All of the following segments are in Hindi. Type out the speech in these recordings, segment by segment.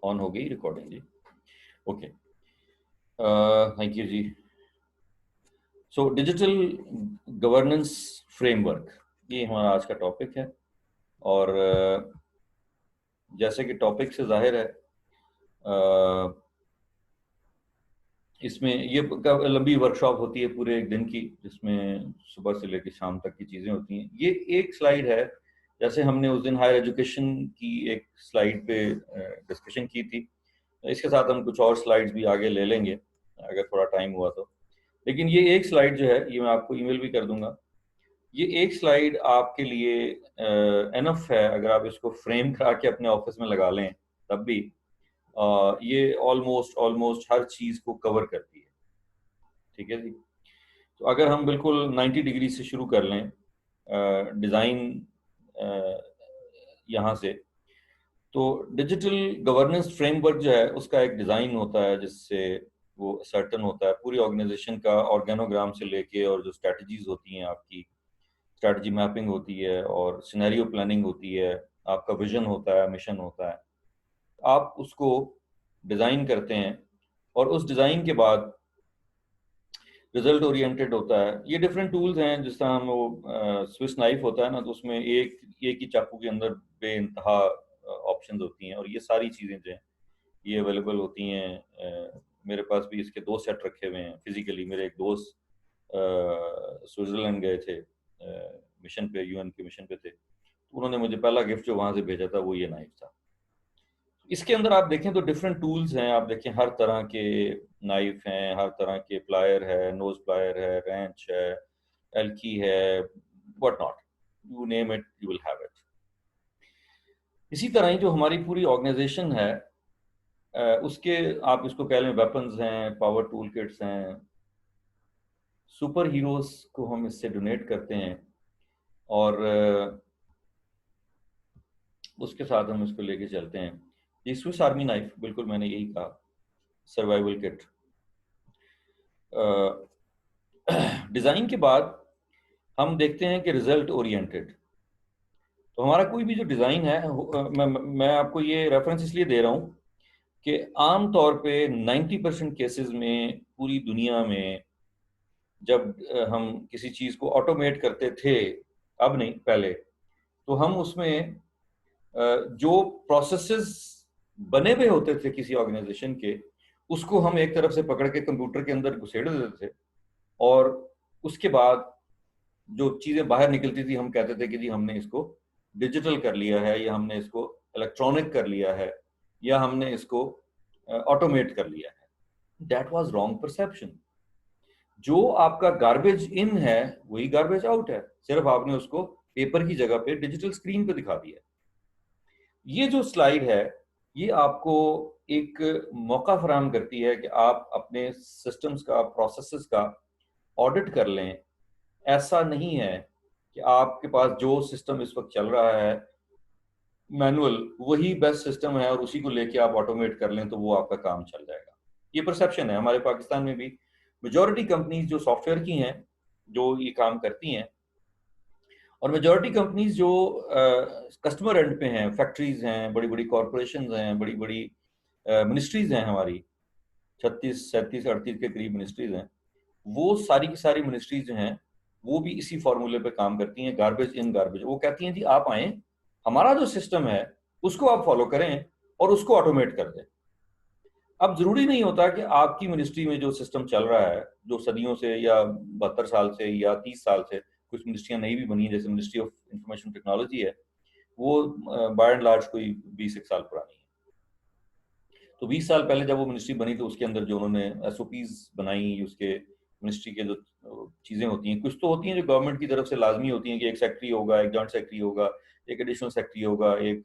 ऑन हो गई रिकॉर्डिंग जी। ओके, थैंक यू जी। सो डिजिटल गवर्नेंस फ्रेमवर्क, ये हमारा आज का टॉपिक है। और जैसे कि टॉपिक से जाहिर है, इसमें ये लंबी वर्कशॉप होती है पूरे एक दिन की, जिसमें सुबह से लेकर शाम तक की चीज़ें होती हैं। ये एक स्लाइड है, जैसे हमने उस दिन हायर एजुकेशन की एक स्लाइड पे डिस्कशन की थी। इसके साथ हम कुछ और स्लाइड्स भी आगे ले लेंगे अगर थोड़ा टाइम हुआ तो। लेकिन ये एक स्लाइड जो है, ये मैं आपको ईमेल भी कर दूंगा। ये एक स्लाइड आपके लिए एनफ है, अगर आप इसको फ्रेम करा के अपने ऑफिस में लगा लें तब भी ये ऑलमोस्ट ऑलमोस्ट हर चीज़ को कवर करती है। ठीक है जी। तो अगर हम बिल्कुल 90 डिग्री से शुरू कर लें डिज़ाइन यहाँ से, तो डिजिटल गवर्नेंस फ्रेमवर्क जो है उसका एक डिज़ाइन होता है जिससे वो सर्टन होता है पूरी ऑर्गेनाइजेशन का, ऑर्गेनोग्राम से लेके, और जो स्ट्रैटेजीज होती हैं आपकी, स्ट्रैटेजी मैपिंग होती है और सिनेरियो प्लानिंग होती है, आपका विजन होता है, मिशन होता है। आप उसको डिज़ाइन करते हैं और उस डिज़ाइन के बाद रिजल्ट ओरिएंटेड होता है। ये डिफरेंट टूल्स हैं, जिस तरह हम वो स्विस नाइफ होता है ना, तो उसमें एक ही चाकू के अंदर बेइंतहा ऑप्शंस होती हैं, और ये सारी चीज़ें जो हैं ये अवेलेबल होती हैं। मेरे पास भी इसके 2 सेट रखे हुए हैं फिजिकली। मेरे एक दोस्त स्विट्जरलैंड गए थे मिशन पे, यूएन के मिशन पे थे, तो उन्होंने मुझे पहला गिफ्ट जो वहाँ से भेजा था वो ये नाइफ था। इसके अंदर आप देखें तो डिफरेंट टूल्स हैं। आप देखें हर तरह के नाइफ हैं, हर तरह के प्लायर है, नोज प्लायर है, रेंच है, एल्की है, what not, you name it you will have it. इसी तरह ही जो हमारी पूरी ऑर्गेनाइजेशन है, उसके आप इसको कह लें वेपन्स हैं, पावर टूल किट्स हैं, सुपर हीरोज को हम इससे डोनेट करते हैं, और उसके साथ हम इसको लेके चलते हैं। ये स्विस आर्मी नाइफ, बिल्कुल मैंने यही कहा, सर्वाइवल किट। डिज़ाइन के बाद हम देखते हैं कि रिजल्ट ओरिएंटेड। तो हमारा कोई भी जो डिज़ाइन है, मैं आपको ये रेफरेंस इसलिए दे रहा हूँ कि आम तौर पे 90% केसेस में पूरी दुनिया में जब हम किसी चीज़ को ऑटोमेट करते थे, अब नहीं पहले, तो हम उसमें जो प्रोसेसेस बने हुए होते थे किसी ऑर्गेनाइजेशन के, उसको हम एक तरफ से पकड़ के कंप्यूटर के अंदर घुसेड़ देते थे, और उसके बाद जो चीज़ें बाहर निकलती थी हम कहते थे कि जी हमने इसको डिजिटल कर लिया है, या हमने इसको इलेक्ट्रॉनिक कर लिया है, या हमने इसको ऑटोमेट कर लिया है। That was wrong perception. जो आपका गार्बेज इन है वही गार्बेज आउट है, सिर्फ आपने उसको पेपर की जगह पे डिजिटल स्क्रीन पे दिखा दिया। ये जो स्लाइड है ये आपको एक मौका फराहम करती है कि आप अपने सिस्टम्स का, प्रोसेसेस का ऑडिट कर लें। ऐसा नहीं है कि आपके पास जो सिस्टम इस वक्त चल रहा है मैनुअल, वही बेस्ट सिस्टम है और उसी को लेके आप ऑटोमेट कर लें तो वो आपका काम चल जाएगा। ये परसेप्शन है हमारे पाकिस्तान में भी। मेजॉरिटी कंपनीज जो सॉफ्टवेयर की हैं जो ये काम करती हैं, और मेजॉरिटी कंपनीज जो कस्टमर एंड पे हैं, फैक्ट्रीज हैं, बड़ी बड़ी कॉरपोरेशन हैं, बड़ी बड़ी मिनिस्ट्रीज हैं हमारी, 36 37 38 के करीब मिनिस्ट्रीज हैं। वो सारी की सारी मिनिस्ट्रीज जो हैं वो भी इसी फॉर्मूले पे काम करती हैं, गार्बेज इन गार्बेज। वो कहती हैं जी आप आए, हमारा जो सिस्टम है उसको आप फॉलो करें और उसको ऑटोमेट कर दें। अब जरूरी नहीं होता कि आपकी मिनिस्ट्री में जो सिस्टम चल रहा है, जो सदियों से या 72 साल से या 30 साल से, कुछ मिनिस्ट्रियां नई भी बनी हैं, जैसे मिनिस्ट्री ऑफ इंफॉर्मेशन टेक्नोलॉजी है, वो बाय एंड लार्ज कोई 20 एक साल पुरानी है। तो 20 साल पहले जब वो मिनिस्ट्री बनी तो उसके अंदर जो उन्होंने एसओपीज बनाई, उसके मिनिस्ट्री के जो चीज़ें होती हैं, कुछ तो होती हैं जो गवर्नमेंट की तरफ से लाजमी होती हैं कि एक सेक्रेटरी होगा, एक जॉइंट सेक्रेटरी होगा, एक एडिशनल सेक्रेटरी होगा, एक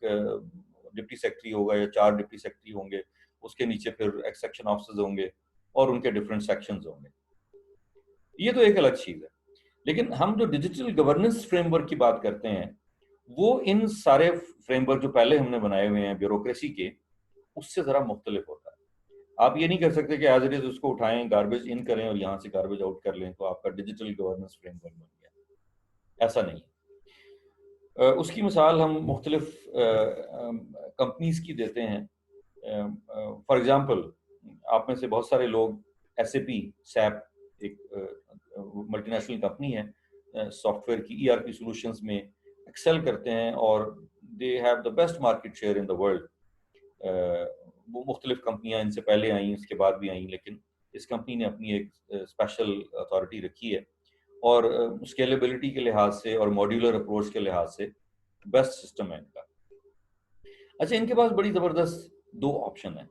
डिप्टी सेक्रेटरी होगा, या 4 डिप्टी सेक्रेटरी होंगे, उसके नीचे फिर सेक्शन ऑफिसर्स होंगे और उनके डिफरेंट सेक्शंस होंगे। ये तो एक अलग चीज़ है। लेकिन हम जो डिजिटल गवर्नेंस फ्रेमवर्क की बात करते हैं, वो इन सारे फ्रेमवर्क जो पहले हमने बनाए हुए हैं ब्यूरोक्रेसी के, उससे ज़रा मुख्तलिफ होता है। आप ये नहीं कर सकते कि एज इट इज उसको उठाएं, गार्बेज इन करें और यहाँ से गार्बेज आउट कर लें तो आपका डिजिटल गवर्नेंस फ्रेमवर्क बन गया। ऐसा नहीं है। उसकी मिसाल हम मुख्तलिफ कंपनीज की देते हैं। फॉर एग्जांपल आप में से बहुत सारे लोग एसएपी सैप एक मल्टीनेशनल कंपनी है सॉफ्टवेयर की ईआरपी सॉल्यूशंस में एक्सेल करते हैं और they have the best market share in the world. वो मुख्तलिफ कंपनियां इनसे पहले आई, इसके बाद भी आई, लेकिन इस कंपनी ने अपनी एक स्पेशल अथॉरिटी रखी है और स्केलेबिलिटी के लिहाज से और मॉड्यूलर अप्रोच के लिहाज से बेस्ट सिस्टम है इनका। अच्छा, इनके पास बड़ी ज़बरदस्त दो ऑप्शन है।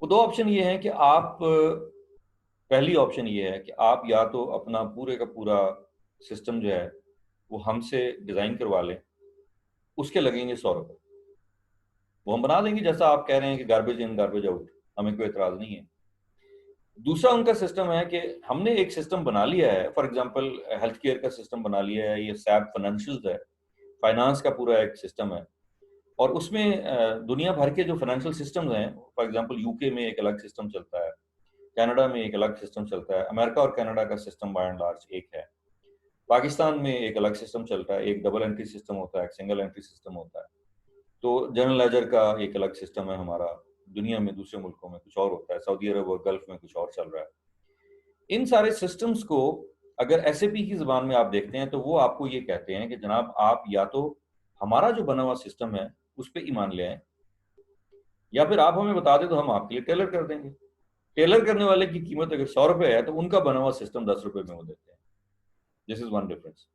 वो दो ऑप्शन ये हैं कि आप पहली ऑप्शन ये है कि आप या तो अपना पूरे का पूरा सिस्टम जो है वो हमसे डिज़ाइन करवा लें, उसके लगेंगे 100 रुपये, वो हम बना देंगे जैसा आप कह रहे हैं कि गार्बेज इन गार्बेज आउट, हमें कोई एतराज़ नहीं है। दूसरा उनका सिस्टम है कि हमने एक सिस्टम बना लिया है, फॉर एग्जांपल हेल्थ केयर का सिस्टम बना लिया है, ये सैप फाइनेंशियल्स है, फाइनेंस का पूरा एक सिस्टम है और उसमें दुनिया भर के जो फाइनेंशियल सिस्टम्स हैं, फॉर एग्जांपल यूके में एक अलग सिस्टम चलता है, कनाडा में एक अलग सिस्टम चलता है, अमेरिका और कनाडा का सिस्टम बाय एंड लार्ज एक है, पाकिस्तान में एक अलग सिस्टम चलता है, एक डबल एंट्री सिस्टम होता है, एक सिंगल एंट्री सिस्टम होता है, तो जनरल लेजर का एक अलग सिस्टम है हमारा, दुनिया में दूसरे मुल्कों में कुछ और होता है, सऊदी अरब और गल्फ में कुछ और चल रहा है। इन सारे सिस्टम्स को अगर एसएपी की ज़बान में आप देखते हैं तो वो आपको ये कहते हैं कि जनाब आप या तो हमारा जो बना हुआ सिस्टम है उस पर ईमान ले आए, या फिर आप हमें बता दें तो हम आपके लिए टेलर कर देंगे। टेलर करने वाले की कीमत अगर 100 रुपये है तो उनका बना हुआ सिस्टम 10 रुपये में वो देते हैं। This is one difference.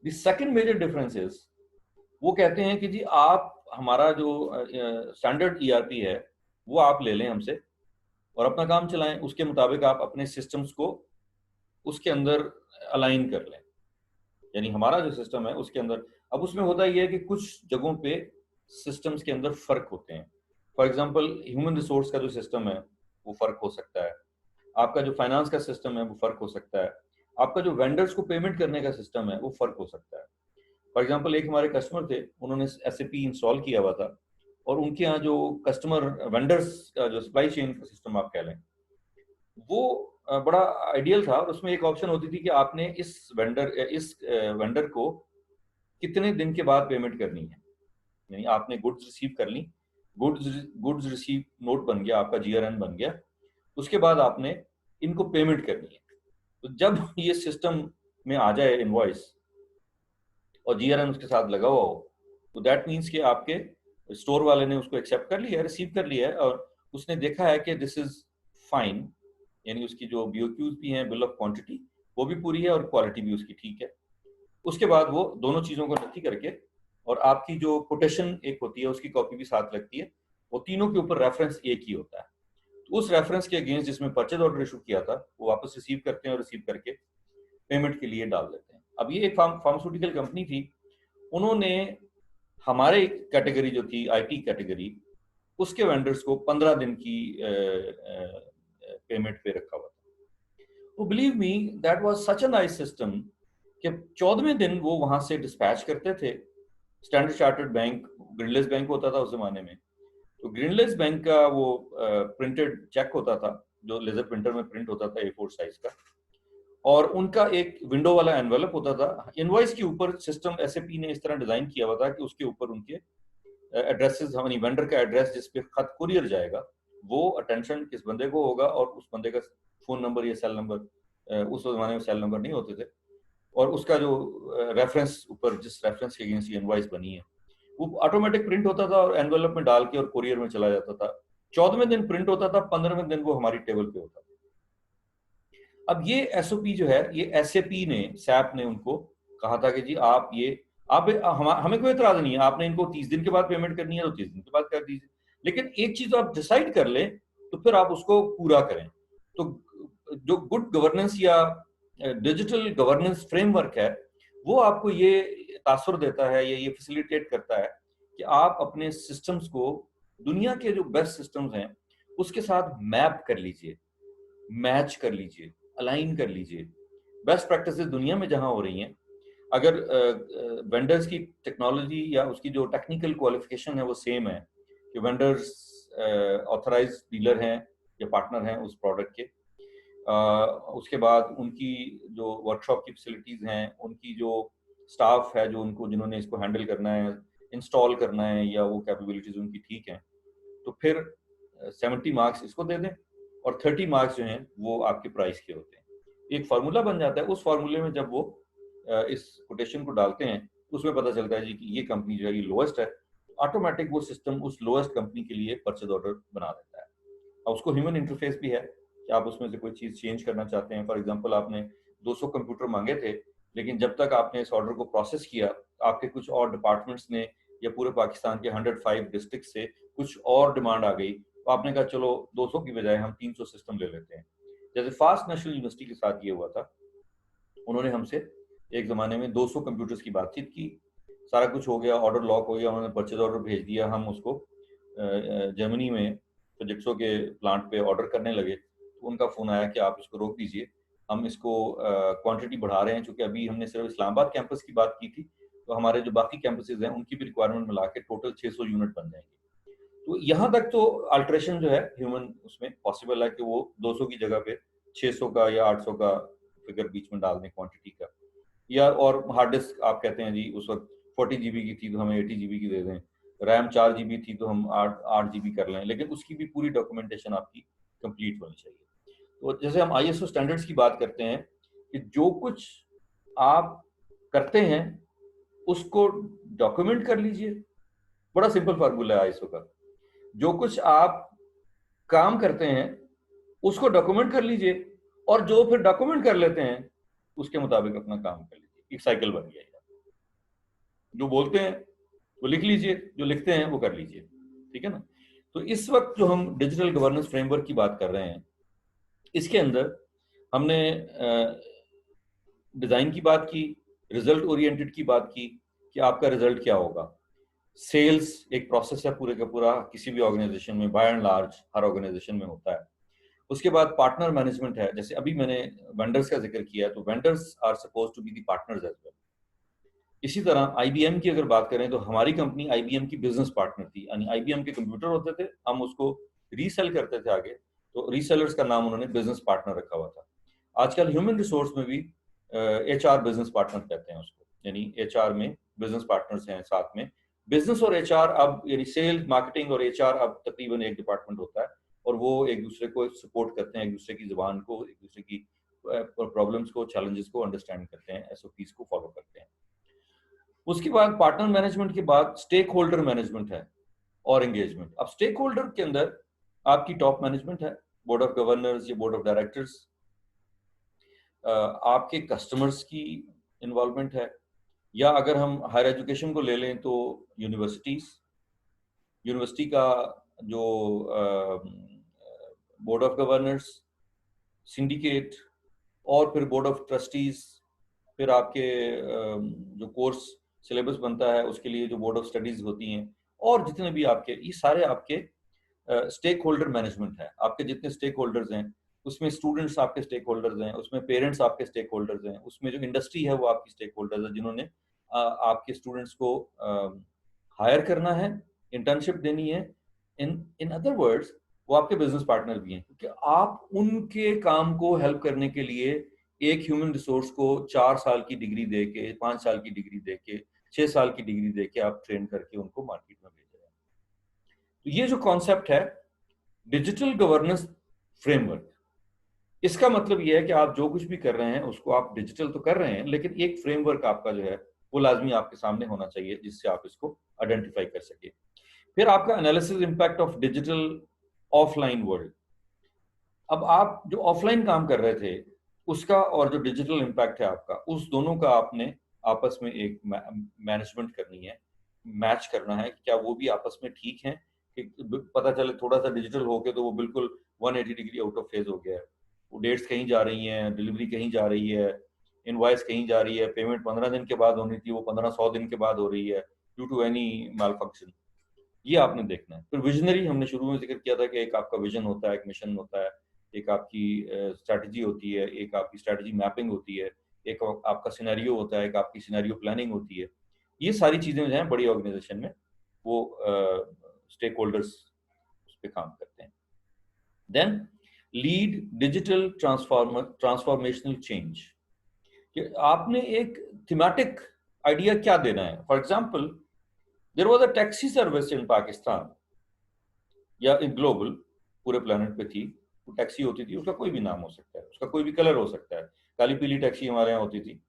The second major difference is वो कहते हैं कि जी आप हमारा जो स्टैंडर्ड ईआरपी है वो आप ले लें हमसे और अपना काम चलाएं, उसके मुताबिक आप अपने सिस्टम्स को उसके अंदर अलाइन कर लें, यानी हमारा जो सिस्टम है उसके अंदर। अब उसमें होता ये है कि कुछ जगहों पे सिस्टम्स के अंदर फर्क होते हैं। फॉर एग्जांपल ह्यूमन रिसोर्स का जो सिस्टम है वो फर्क हो सकता है, आपका जो फाइनेंस का सिस्टम है वो फर्क हो सकता है, आपका जो वेंडर्स को पेमेंट करने का सिस्टम है वो फर्क हो सकता है। फॉर एग्जांपल एक हमारे कस्टमर थे, उन्होंने एसएपी इंस्टॉल किया हुआ था और उनके यहाँ जो कस्टमर वेंडर्स का जो सप्लाई चेन का सिस्टम आप कह लें वो बड़ा आइडियल था और उसमें एक ऑप्शन होती थी कि आपने इस वेंडर को कितने दिन के बाद पेमेंट करनी है, यानी आपने गुड्स रिसीव कर ली, गुड्स रिसीव नोट बन गया, आपका जीआरएन बन गया, उसके बाद आपने इनको पेमेंट करनी है। तो जब ये सिस्टम में आ जाए इनवॉइस और जीआरएन उसके साथ लगा हुआ हो तो दैट मीन्स कि आपके स्टोर वाले ने उसको एक्सेप्ट कर लिया है, रिसीव कर लिया है और उसने देखा है कि दिस इज फाइन, यानी उसकी जो बीओक्यूज भी हैं, बिल ऑफ क्वांटिटी, वो भी पूरी है और क्वालिटी भी उसकी ठीक है। उसके बाद वो दोनों चीज़ों को नक्की करके और आपकी जो कोटेशन एक होती है उसकी कॉपी भी साथ लगती है, वो तीनों के ऊपर रेफरेंस एक ही होता है। तो उस रेफरेंस के अगेंस्ट जिसमें परचेज ऑर्डर इशू किया था वो वापस रिसीव करते हैं और रिसीव करके पेमेंट के लिए डाल देते हैं। अब ये एक फार्मास्यूटिकल कंपनी थी, उन्होंने हमारे कैटेगरी जो थी आईटी कैटेगरी, उसके वेंडर्स को 15 दिन की पेमेंट पे रखा हुआ था। तो believe me that was such a nice system कि 14वें दिन वो वहां से डिस्पैच करते थे। स्टैंडर्ड चार्टर्ड बैंक, ग्रिनलेस बैंक होता था उस जमाने में, तो ग्रिनलेस बैंक का वो प्रिंटेड चेक होता था जो लेजर प्रिंटर में प्रिंट होता था A4 साइज का, और उनका एक विंडो वाला एनवेलप होता था। इनवॉइस के ऊपर सिस्टम एसएपी ने इस तरह डिजाइन किया हुआ था कि उसके ऊपर उनके एड्रेसेस, यानी वेंडर का एड्रेस जिस पे खत कुरियर जाएगा वो अटेंशन किस बंदे को होगा और उस बंदे का फोन नंबर या सेल नंबर, उस जमाने में सेल नंबर नहीं होते थे, और उसका जो रेफरेंस ऊपर जिस रेफरेंस के अगेंस्ट इनवॉइस बनी है वो ऑटोमेटिक प्रिंट होता था और एनवेलप में डाल के और कुरियर में चला जाता था। 14वें दिन प्रिंट होता था, 15वें दिन वो हमारी टेबल पे होता था। अब ये एसओपी जो है, ये एसएपी ने, सैप ने उनको कहा था कि जी आप ये आप हमें कोई एतराज नहीं है, आपने इनको 30 दिन के बाद पेमेंट करनी है तो 30 दिन के बाद कर दीजिए, लेकिन एक चीज आप डिसाइड कर ले तो फिर आप उसको पूरा करें। तो जो गुड गवर्नेंस या डिजिटल गवर्नेंस फ्रेमवर्क है वो आपको ये तासुर देता है या ये फैसिलिटेट करता है कि आप अपने सिस्टम्स को दुनिया के जो बेस्ट सिस्टम्स हैं उसके साथ मैप कर लीजिए, मैच कर लीजिए, अलाइन कर लीजिए। बेस्ट प्रैक्टिसेस दुनिया में जहां हो रही हैं, अगर वेंडर्स की टेक्नोलॉजी या उसकी जो टेक्निकल क्वालिफिकेशन है वो सेम है कि वेंडर्स ऑथराइज डीलर हैं या पार्टनर हैं उस प्रोडक्ट के, उसके बाद उनकी जो वर्कशॉप की फैसिलिटीज हैं, उनकी जो स्टाफ है जो उनको जिन्होंने इसको हैंडल करना है, इंस्टॉल करना है, या वो कैपेबिलिटीज उनकी ठीक हैं, तो फिर 70 मार्क्स इसको दे दें और 30 मार्क्स जो हैं वो आपके प्राइस के होते हैं। एक फार्मूला बन जाता है, उस फार्मूले में जब वो इस कोटेशन को डालते हैं तो उसमें पता चलता है जी कि ये कंपनी जो है ये लोएस्ट है, ऑटोमेटिक वो सिस्टम उस लोएस्ट कंपनी के लिए परचेज ऑर्डर बना देता है। अब उसको ह्यूमन इंटरफेस भी है कि आप उसमें से कोई चीज़ चेंज करना चाहते हैं। फॉर एग्जांपल आपने 200 कंप्यूटर मांगे थे, लेकिन जब तक आपने इस ऑर्डर को प्रोसेस किया, आपके कुछ और डिपार्टमेंट्स ने या पूरे पाकिस्तान के 105 डिस्ट्रिक्ट से कुछ और डिमांड आ गई, तो आपने कहा चलो 200 की बजाय हम 300 सिस्टम ले लेते हैं। जैसे फास्ट नेशनल यूनिवर्सिटी के साथ ये हुआ था, उन्होंने हमसे एक ज़माने में 200 कंप्यूटर्स की बातचीत की, सारा कुछ हो गया, ऑर्डर लॉक हो गया, उन्होंने परचेज ऑर्डर भेज दिया, हम उसको जर्मनी में प्रोजेक्ट्सों के प्लांट पे ऑर्डर करने लगे। तो उनका फ़ोन आया कि आप इसको रोक दीजिए, हम इसको क्वांटिटी बढ़ा रहे हैं, चूँकि अभी हमने सिर्फ इस्लामाबाद कैंपस की बात की थी, तो हमारे जो बाकी कैंपसेस हैं उनकी भी रिक्वायरमेंट मिला के टोटल 600 यूनिट बन जाएंगे। तो यहाँ तक तो अल्ट्रेशन जो है ह्यूमन उसमें पॉसिबल है कि वो 200 की जगह पे 600 का या 800 का फिगर बीच में डाल दें क्वांटिटी का। या और हार्ड डिस्क आप कहते हैं जी उस वक्त 40 GB की थी तो हमें 80 GB की दे दें, रैम 4 GB थी तो हम 8 GB कर लें, लेकिन उसकी भी पूरी डॉक्यूमेंटेशन आपकी कंप्लीट होनी चाहिए। तो जैसे हम ISO स्टैंडर्ड्स की बात करते हैं कि जो कुछ आप करते हैं उसको डॉक्यूमेंट कर लीजिए। बड़ा सिंपल फार्मूला है ISO का, जो कुछ आप काम करते हैं उसको डॉक्यूमेंट कर लीजिए और जो फिर डॉक्यूमेंट कर लेते हैं उसके मुताबिक अपना काम कर लीजिए। एक साइकिल बन गया। जो बोलते हैं वो लिख लीजिए, जो लिखते हैं वो कर लीजिए, ठीक है ना। तो इस वक्त जो हम डिजिटल गवर्नेंस फ्रेमवर्क की बात कर रहे हैं, इसके अंदर हमने डिजाइन की बात की, रिजल्ट ओरिएंटेड की बात की कि आपका रिजल्ट क्या होगा। सेल्स एक प्रोसेस है पूरे का पूरा, किसी भी ऑर्गेनाइजेशन में बाय एंड लार्ज हर ऑर्गेनाइजेशन में होता है। उसके बाद पार्टनर मैनेजमेंट है, जैसे अभी मैंने वेंडर्स का जिक्र किया है, तो vendors are suppose to be the partners as well. इसी तरह IBM की अगर बात करें तो हमारी कंपनी IBM की बिजनेस पार्टनर थी, यानी IBM के कंप्यूटर होते थे, हम उसको रीसेल करते थे आगे, तो रीसेलर्स का नाम उन्होंने बिजनेस पार्टनर रखा हुआ था। आजकल ह्यूमन रिसोर्स में भी HR बिजनेस पार्टनर कहते हैं उसको, यानी HR में बिजनेस पार्टनर्स हैं साथ में। बिजनेस और HR अब यानी सेल्स मार्केटिंग और HR अब तकरीबन एक डिपार्टमेंट होता है और वो एक दूसरे को सपोर्ट करते हैं, एक दूसरे की जुबान को, एक दूसरे की प्रॉब्लम्स को, चैलेंजेस को अंडरस्टैंड करते हैं, SOPs को फॉलो करते हैं। उसके बाद पार्टनर मैनेजमेंट के बाद स्टेक होल्डर मैनेजमेंट है और एंगेजमेंट। अब स्टेक होल्डर के अंदर आपकी टॉप मैनेजमेंट है, बोर्ड ऑफ गवर्नर्स या बोर्ड ऑफ डायरेक्टर्स, आपके कस्टमर्स की इन्वॉल्वमेंट है, या अगर हम हायर एजुकेशन को ले लें तो यूनिवर्सिटी का जो बोर्ड ऑफ गवर्नर्स, सिंडिकेट और फिर बोर्ड ऑफ ट्रस्टीज, फिर आपके जो कोर्स सिलेबस बनता है उसके लिए जो बोर्ड ऑफ स्टडीज होती हैं, और जितने भी आपके ये सारे आपके स्टेक होल्डर मैनेजमेंट है। आपके जितने स्टेक होल्डर्स हैं उसमें स्टूडेंट्स आपके स्टेक होल्डर्स हैं, उसमें पेरेंट्स आपके स्टेक होल्डर्स हैं, उसमें जो इंडस्ट्री है वो आपकी स्टेक होल्डर्स है, जिन्होंने आपके स्टूडेंट्स को हायर करना है, इंटर्नशिप देनी है। इन अदर वर्ड्स वो आपके बिजनेस पार्टनर भी हैं, क्योंकि आप उनके काम को हेल्प करने के लिए एक ह्यूमन रिसोर्स को 4 साल की डिग्री दे के, 5 साल की डिग्री दे के, 6 साल की डिग्री दे के आप ट्रेन करके उनको मार्केट में भेज रहे हैं। तो ये जो कॉन्सेप्ट है डिजिटल गवर्नेंस फ्रेमवर्क, इसका मतलब ये है कि आप जो कुछ भी कर रहे हैं उसको आप डिजिटल तो कर रहे हैं, लेकिन एक फ्रेमवर्क आपका जो है वो लाजमी आपके सामने होना चाहिए जिससे आप इसको आइडेंटिफाई कर सके। फिर आपका analysis impact of digital offline world. अब आप जो ऑफलाइन काम कर रहे थे उसका और जो डिजिटल इम्पैक्ट है आपका, उस दोनों का आपने आपस में एक मैनेजमेंट करनी है, मैच करना है कि क्या वो भी आपस में ठीक है, कि पता चले थोड़ा सा डिजिटल हो के तो वो बिल्कुल 180 डिग्री आउट ऑफ फेज हो गया है, वो डेट्स कहीं जा रही हैं, डिलीवरी कहीं जा रही है, इनवॉइस कहीं जा रही है, पेमेंट 15 दिन के बाद होनी थी वो 1500 दिन के बाद हो रही है due to any malfunction. ये आपने देखना है। फिर विजनरी, हमने शुरू में जिक्र किया था कि एक आपका विजन होता है, एक मिशन होता है, एक आपकी स्ट्रैटेजी होती है, एक आपकी स्ट्रैटेजी मैपिंग होती है, एक आपका सिनेरियो होता है, एक आपकी सिनेरियो प्लानिंग होती है। ये सारी चीजें जो हैं बड़ी ऑर्गेनाइजेशन में वो स्टेक होल्डर्स उस पर काम करते हैं। Then lead digital transformational change, कि आपने एक थीमेटिक आइडिया क्या देना है। For example, there was a taxi service in Pakistan या ग्लोबल पूरे प्लेनेट पे थी, वो टैक्सी होती थी, उसका कोई भी नाम हो सकता है, उसका कोई भी कलर हो सकता है, काली पीली टैक्सी हमारे यहाँ होती थी।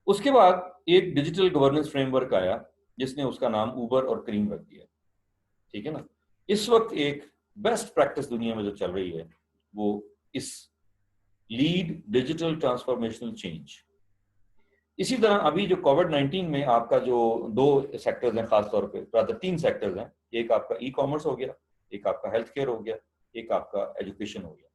उसके बाद एक डिजिटल गवर्नेंस फ्रेमवर्क आया जिसने उसका नाम उबर और क्रीम रख दिया, ठीक है ना। इस वक्त एक बेस्ट प्रैक्टिस दुनिया में जो चल रही है वो इस लीड डिजिटल ट्रांसफॉर्मेशनल चेंज। इसी तरह अभी जो कोविड-19 में आपका जो दो सेक्टर्स हैं, खासतौर पे rather तीन सेक्टर्स हैं, एक आपका ई कॉमर्स हो गया, एक आपका हेल्थ केयर हो गया, एक आपका एजुकेशन हो गया।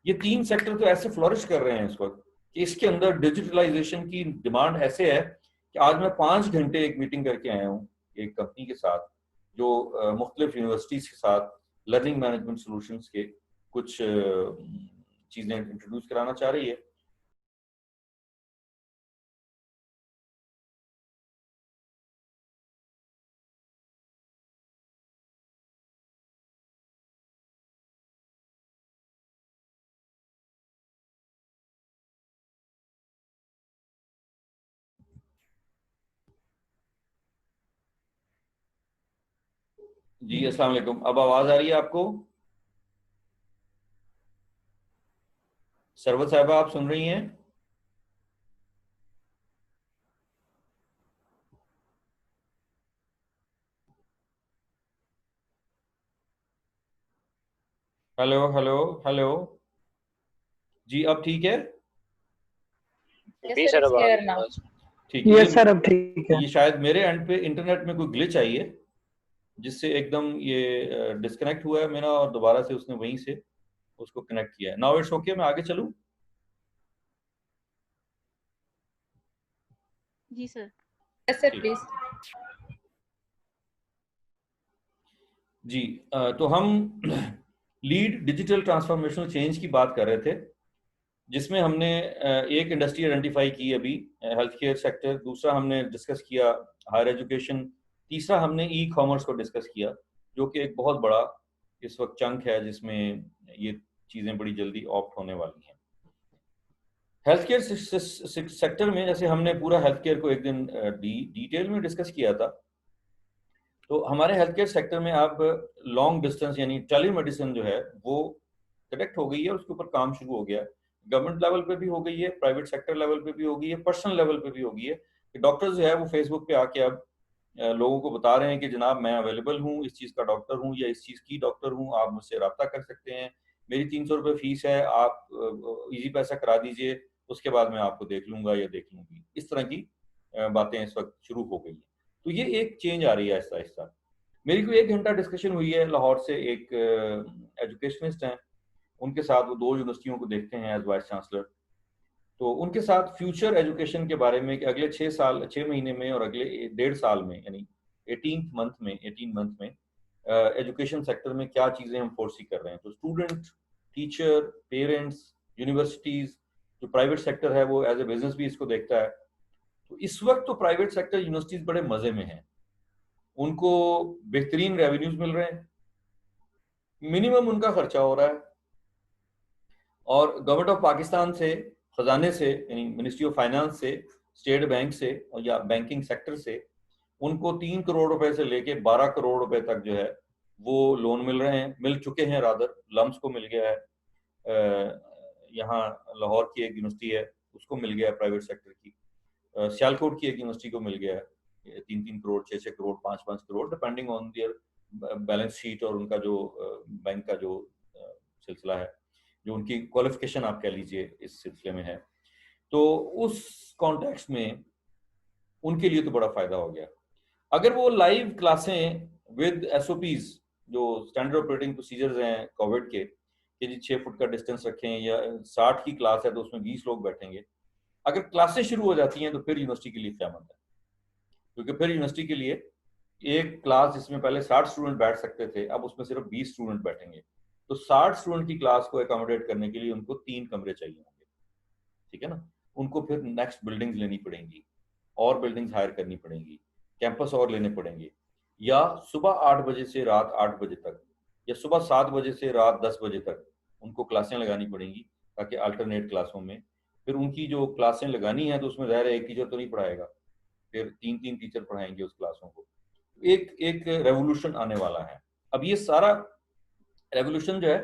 ये तीन सेक्टर तो ऐसे फ्लोरिश कर रहे हैं इस वक्त कि इसके अंदर डिजिटलाइजेशन की डिमांड ऐसे है कि आज मैं 5 घंटे एक मीटिंग करके आया हूँ एक कंपनी के साथ जो मुख्तलिफ यूनिवर्सिटीज के साथ लर्निंग मैनेजमेंट सॉल्यूशंस के कुछ चीजें इंट्रोड्यूस कराना चाह रही है। जी अस्सलाम वालेकुम, अब आवाज आ रही है आपको? सरवत साहबा आप सुन रही हैं? Hello hello hello. जी अब ठीक है? जी सर, अब आ रही आवाज। ठीक है। यस सर, अब ठीक है। ये शायद मेरे एंड पे इंटरनेट में कोई ग्लिच आई है जिससे एकदम ये डिस्कनेक्ट हुआ है मेरा और दोबारा से उसने वहीं से उसको कनेक्ट किया है। नाउ इट्स ओके, मैं आगे चलूं? जी सर। Yes sir please. जी तो हम लीड डिजिटल ट्रांसफॉर्मेशनल चेंज की बात कर रहे थे जिसमें हमने एक इंडस्ट्री आइडेंटिफाई की अभी, हेल्थ केयर सेक्टर, दूसरा हमने डिस्कस किया हायर एजुकेशन, तीसरा हमने ई कॉमर्स को डिस्कस किया जो कि एक बहुत बड़ा इस वक्त चंक है जिसमें ये चीज़ें बड़ी जल्दी ऑप्ट होने वाली हैं। हेल्थ केयर सेक्टर में जैसे हमने पूरा हेल्थ केयर को एक दिन डिटेल में डिस्कस किया था, तो हमारे हेल्थ केयर सेक्टर में अब लॉन्ग डिस्टेंस यानी टेली मेडिसिन जो है वो कनेक्ट हो गई है, उसके ऊपर काम शुरू हो गया। गवर्नमेंट लेवल पे भी हो गई है, प्राइवेट सेक्टर लेवल पे भी हो गई है, पर्सनल लेवल पे भी हो गई है कि डॉक्टर जो है वो फेसबुक पे आके अब लोगों को बता रहे हैं कि जनाब मैं अवेलेबल हूँ, इस चीज़ का डॉक्टर हूँ या इस चीज़ की डॉक्टर हूँ, आप मुझसे रब्ता कर सकते हैं, मेरी 300 रुपये फीस है, आप इजी पैसा करा दीजिए, उसके बाद मैं आपको देख लूंगा या देख लूंगी। इस तरह की बातें इस वक्त शुरू हो गई हैं। तो ये एक चेंज आ रही है आहिस्ता आहिस्ता। मेरी कोई 1 घंटा डिस्कशन हुई है लाहौर से एक एजुकेशनिस्ट हैं, उनके साथ वो 2 यूनिवर्सिटियों को देखते हैं एज वाइस चांसलर। तो उनके साथ फ्यूचर एजुकेशन के बारे में कि अगले 6 महीने में और अगले 1.5 साल में यानी 18 मंथ में एजुकेशन सेक्टर में क्या चीज़ें हम फोर्सी कर रहे हैं। तो स्टूडेंट, टीचर, पेरेंट्स, यूनिवर्सिटीज़, जो प्राइवेट सेक्टर है वो एज ए बिजनेस भी इसको देखता है। तो इस वक्त तो प्राइवेट सेक्टर यूनिवर्सिटीज़ बड़े मज़े में हैं, उनको बेहतरीन रेवेन्यूज मिल रहे हैं, मिनिमम उनका खर्चा हो रहा है, और गवर्नमेंट ऑफ पाकिस्तान से, खजाने से यानी मिनिस्ट्री ऑफ फाइनेंस से, स्टेट बैंक से और या बैंकिंग सेक्टर से उनको 3 करोड़ रुपए से लेके 12 करोड़ रुपए तक जो है वो लोन मिल रहे हैं, मिल चुके हैं, रादर लम्स को मिल गया है। यहाँ लाहौर की एक यूनिवर्सिटी है उसको मिल गया है प्राइवेट सेक्टर की, सियालकोट की एक यूनिवर्सिटी को मिल गया है 3-3 crore, 6-6 crore, 5-5 crore, depending on their balance sheet और उनका जो बैंक का जो सिलसिला है, जो उनकी क्वालिफिकेशन आप कह लीजिए इस सिलसिले में है। तो उस कॉन्टेक्स्ट में उनके लिए तो बड़ा फायदा हो गया। अगर वो लाइव क्लासें विद एसओपीज जो स्टैंडर्ड ऑपरेटिंग प्रोसीजर्स हैं कोविड के, कि जी 6 फुट का डिस्टेंस रखें या 60 की क्लास है तो उसमें 20 लोग बैठेंगे, अगर क्लासें शुरू हो जाती हैं तो फिर यूनिवर्सिटी के लिए क़यामत है, क्योंकि फिर यूनिवर्सिटी के लिए एक क्लास जिसमें पहले 60 स्टूडेंट बैठ सकते थे अब उसमें सिर्फ 20 स्टूडेंट बैठेंगे। तो 60 स्टूडेंट की क्लास को एकोमोडेट करने के लिए उनको 3 कमरे चाहिए होंगे, ठीक है ना। उनको फिर नेक्स्ट बिल्डिंग्स लेनी पड़ेंगी और बिल्डिंग्स हायर करनी पड़ेंगी, कैंपस और लेने पड़ेंगे, या सुबह 8 बजे से रात 8 बजे तक या सुबह 7 बजे से रात 10 बजे तक उनको क्लासें लगानी पड़ेंगी, ताकि अल्टरनेट क्लासों में फिर उनकी जो क्लासें लगानी है तो उसमें ज़ाहिर है एक टीचर तो नहीं पढ़ाएगा, फिर 3-3 टीचर पढ़ाएंगे उस क्लासों को। एक एक रेवोल्यूशन आने वाला है। अब ये सारा रेवोल्यूशन जो है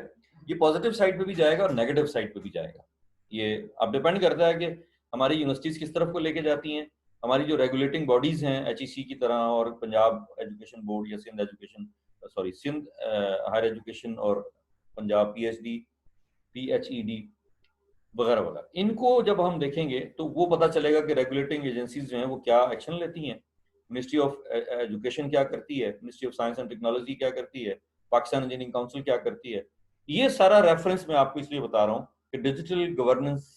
ये पॉजिटिव साइड पे भी जाएगा और नेगेटिव साइड पे भी जाएगा। ये अब डिपेंड करता है कि हमारी यूनिवर्सिटीज किस तरफ को लेके जाती हैं। हमारी जो रेगुलेटिंग बॉडीज हैं HEC की तरह और पंजाब एजुकेशन बोर्ड या Sindh education Sindh higher education और पंजाब PHED वगैरह वगैरह, इनको जब हम देखेंगे तो वो पता चलेगा कि रेगुलेटिंग एजेंसीज जो हैं वो क्या एक्शन लेती हैं। मिनिस्ट्री ऑफ एजुकेशन क्या करती है, ministry of science and technology क्या करती है, पाकिस्तान इंजीनियरिंग काउंसिल क्या करती है। ये सारा रेफरेंस मैं आपको इसलिए बता रहा हूँ कि डिजिटल गवर्नेंस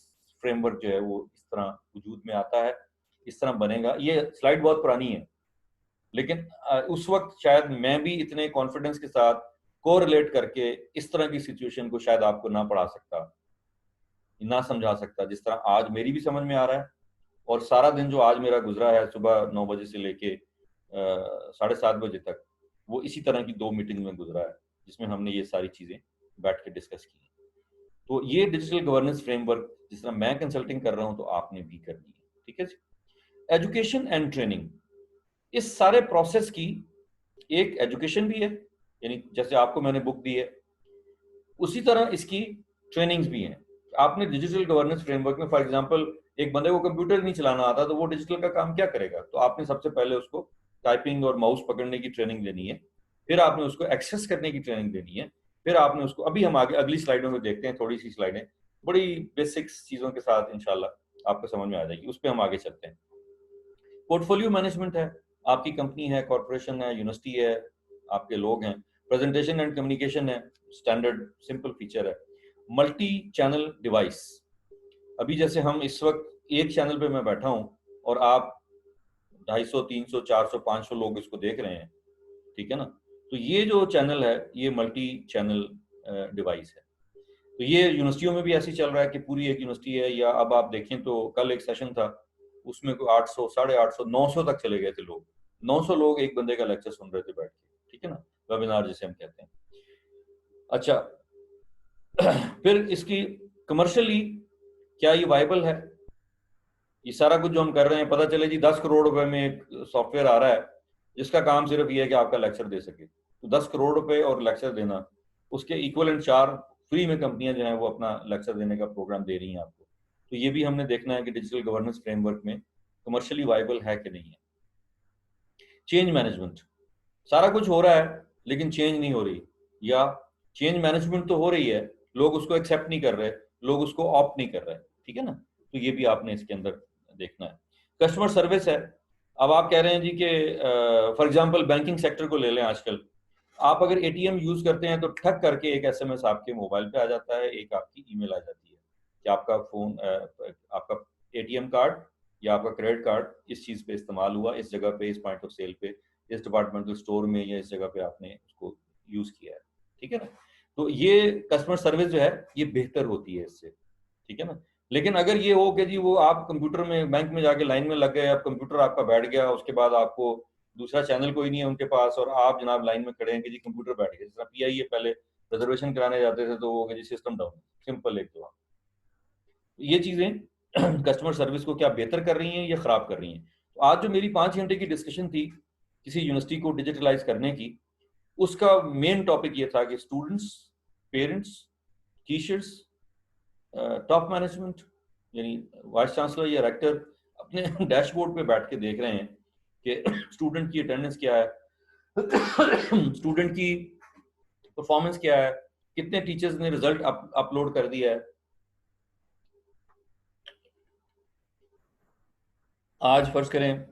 फ्रेमवर्क जो है वो इस तरह वजूद में आता है, इस तरह बनेगा। ये स्लाइड बहुत पुरानी है, लेकिन उस वक्त शायद मैं भी इतने कॉन्फिडेंस के साथ कोरिलेट करके इस तरह की सिचुएशन को शायद आपको ना पढ़ा सकता, ना समझा सकता, जिस तरह आज मेरी भी समझ में आ रहा है। और सारा दिन जो आज मेरा गुजरा है सुबह 9 बजे से लेके 7:30 बजे तक, वो इसी तरह की 2 मीटिंग में गुजरा है जिसमें हमने ये सारी चीजें बैठ के डिस्कस की। तो ये डिजिटल गवर्नेंस फ्रेमवर्क जिस तरह मैं कंसल्टिंग कर रहा हूं तो आपने भी करनी है, ठीक है जी। एजुकेशन एंड ट्रेनिंग, इस सारे प्रोसेस की एक एजुकेशन भी है, यानी जैसे आपको मैंने बुक दी है उसी तरह इसकी ट्रेनिंग्स भी हैं। आपने डिजिटल गवर्नेंस फ्रेमवर्क में फॉर एग्जांपल एक बंदे को कंप्यूटर नहीं चलाना आता तो वो डिजिटल का काम क्या करेगा, तो आपने सबसे पहले उसको टाइपिंग और माउस पकड़ने की ट्रेनिंग देनी है, फिर आपने उसको एक्सेस करने की ट्रेनिंग देनी है, फिर आपने उसको, अभी हम आगे अगली स्लाइडों में देखते हैं, थोड़ी सी स्लाइडें बड़ी बेसिक्स चीजों के साथ इंशाल्लाह आपको समझ में आ जाएगी, उस पर हम आगे चलते हैं। पोर्टफोलियो मैनेजमेंट है, आपकी कंपनी है, कॉर्पोरेशन है, यूनिवर्सिटी है, आपके लोग हैं। प्रेजेंटेशन एंड कम्युनिकेशन है, स्टैंडर्ड सिंपल फीचर है। मल्टी चैनल डिवाइस, अभी जैसे हम इस वक्त एक चैनल पे मैं बैठा हूं और आप 250, 300, 400, 500 लोग इसको देख रहे हैं, ठीक है ना। तो ये जो चैनल है ये मल्टी चैनल डिवाइस है। तो ये यूनिवर्सिटियों में भी ऐसे चल रहा है कि पूरी एक यूनिवर्सिटी है, या अब आप देखें तो कल एक सेशन था उसमें कोई 800, 850, 900 तक चले गए थे लोग। 900 लोग एक बंदे का लेक्चर सुन रहे थे बैठ के, ठीक है ना, वेबिनार जिसे हम कहते हैं। अच्छा फिर इसकी कमर्शियली क्या ये वाइबल है, ये सारा कुछ जो हम कर रहे हैं, पता चले जी 10 करोड़ रुपए में एक सॉफ्टवेयर आ रहा है जिसका काम सिर्फ ये है कि आपका लेक्चर दे सके, तो 10 करोड़ रुपए और लेक्चर देना, उसके इक्वलेंट 4 फ्री में कंपनियां जो हैं वो अपना लेक्चर देने का प्रोग्राम दे रही हैं आपको। तो ये भी हमने देखना है कि डिजिटल गवर्नेंस फ्रेमवर्क में कमर्शियली वाइबल है कि नहीं है। चेंज मैनेजमेंट, सारा कुछ हो रहा है लेकिन चेंज नहीं हो रही, या चेंज मैनेजमेंट तो हो रही है, लोग उसको एक्सेप्ट नहीं कर रहे, लोग उसको ऑप्ट नहीं कर रहे, ठीक है ना। तो ये भी आपने इसके अंदर देखना है। कस्टमर सर्विस है, अब आप कह रहे हैं जी कि फॉर एग्जांपल बैंकिंग सेक्टर को ले लें, आजकल आप अगर ATM यूज करते हैं तो ठक करके एक SMS आपके मोबाइल पे आ जाता है, एक आपकी ईमेल आ जाती है कि आपका फोन आपका ATM कार्ड या आपका क्रेडिट कार्ड इस चीज पे इस्तेमाल हुआ, इस जगह पे, इस पॉइंट ऑफ सेल पे, इस डिपार्टमेंटल स्टोर में, या इस जगह पे आपने उसको यूज किया है, ठीक है ना। तो ये कस्टमर सर्विस जो है ये बेहतर होती है इससे, ठीक है ना। लेकिन अगर ये हो कि जी वो आप कंप्यूटर में बैंक में जाके लाइन में लग गए, अब कंप्यूटर आपका बैठ गया, उसके बाद आपको दूसरा चैनल कोई नहीं है उनके पास, और आप जनाब लाइन में खड़े हैं कि जी कंप्यूटर बैठ गया, जिस तरह PIA पहले रिजर्वेशन कराने जाते थे तो वो जी सिस्टम डाउन, सिंपल एक जवाब। ये चीजें कस्टमर सर्विस को क्या बेहतर कर रही हैं या खराब कर रही हैं। तो आज जो मेरी 5 घंटे की डिस्कशन थी किसी यूनिवर्सिटी को डिजिटलाइज करने की, उसका मेन टॉपिक ये था कि students, parents, teachers, top management यानी वाइस चांसलर या रेक्टर अपने डैशबोर्ड पे बैठ के देख रहे हैं कि स्टूडेंट की अटेंडेंस क्या है, स्टूडेंट की परफॉर्मेंस क्या है, कितने टीचर्स ने रिजल्ट अपलोड कर दिया है। आज फर्ज करें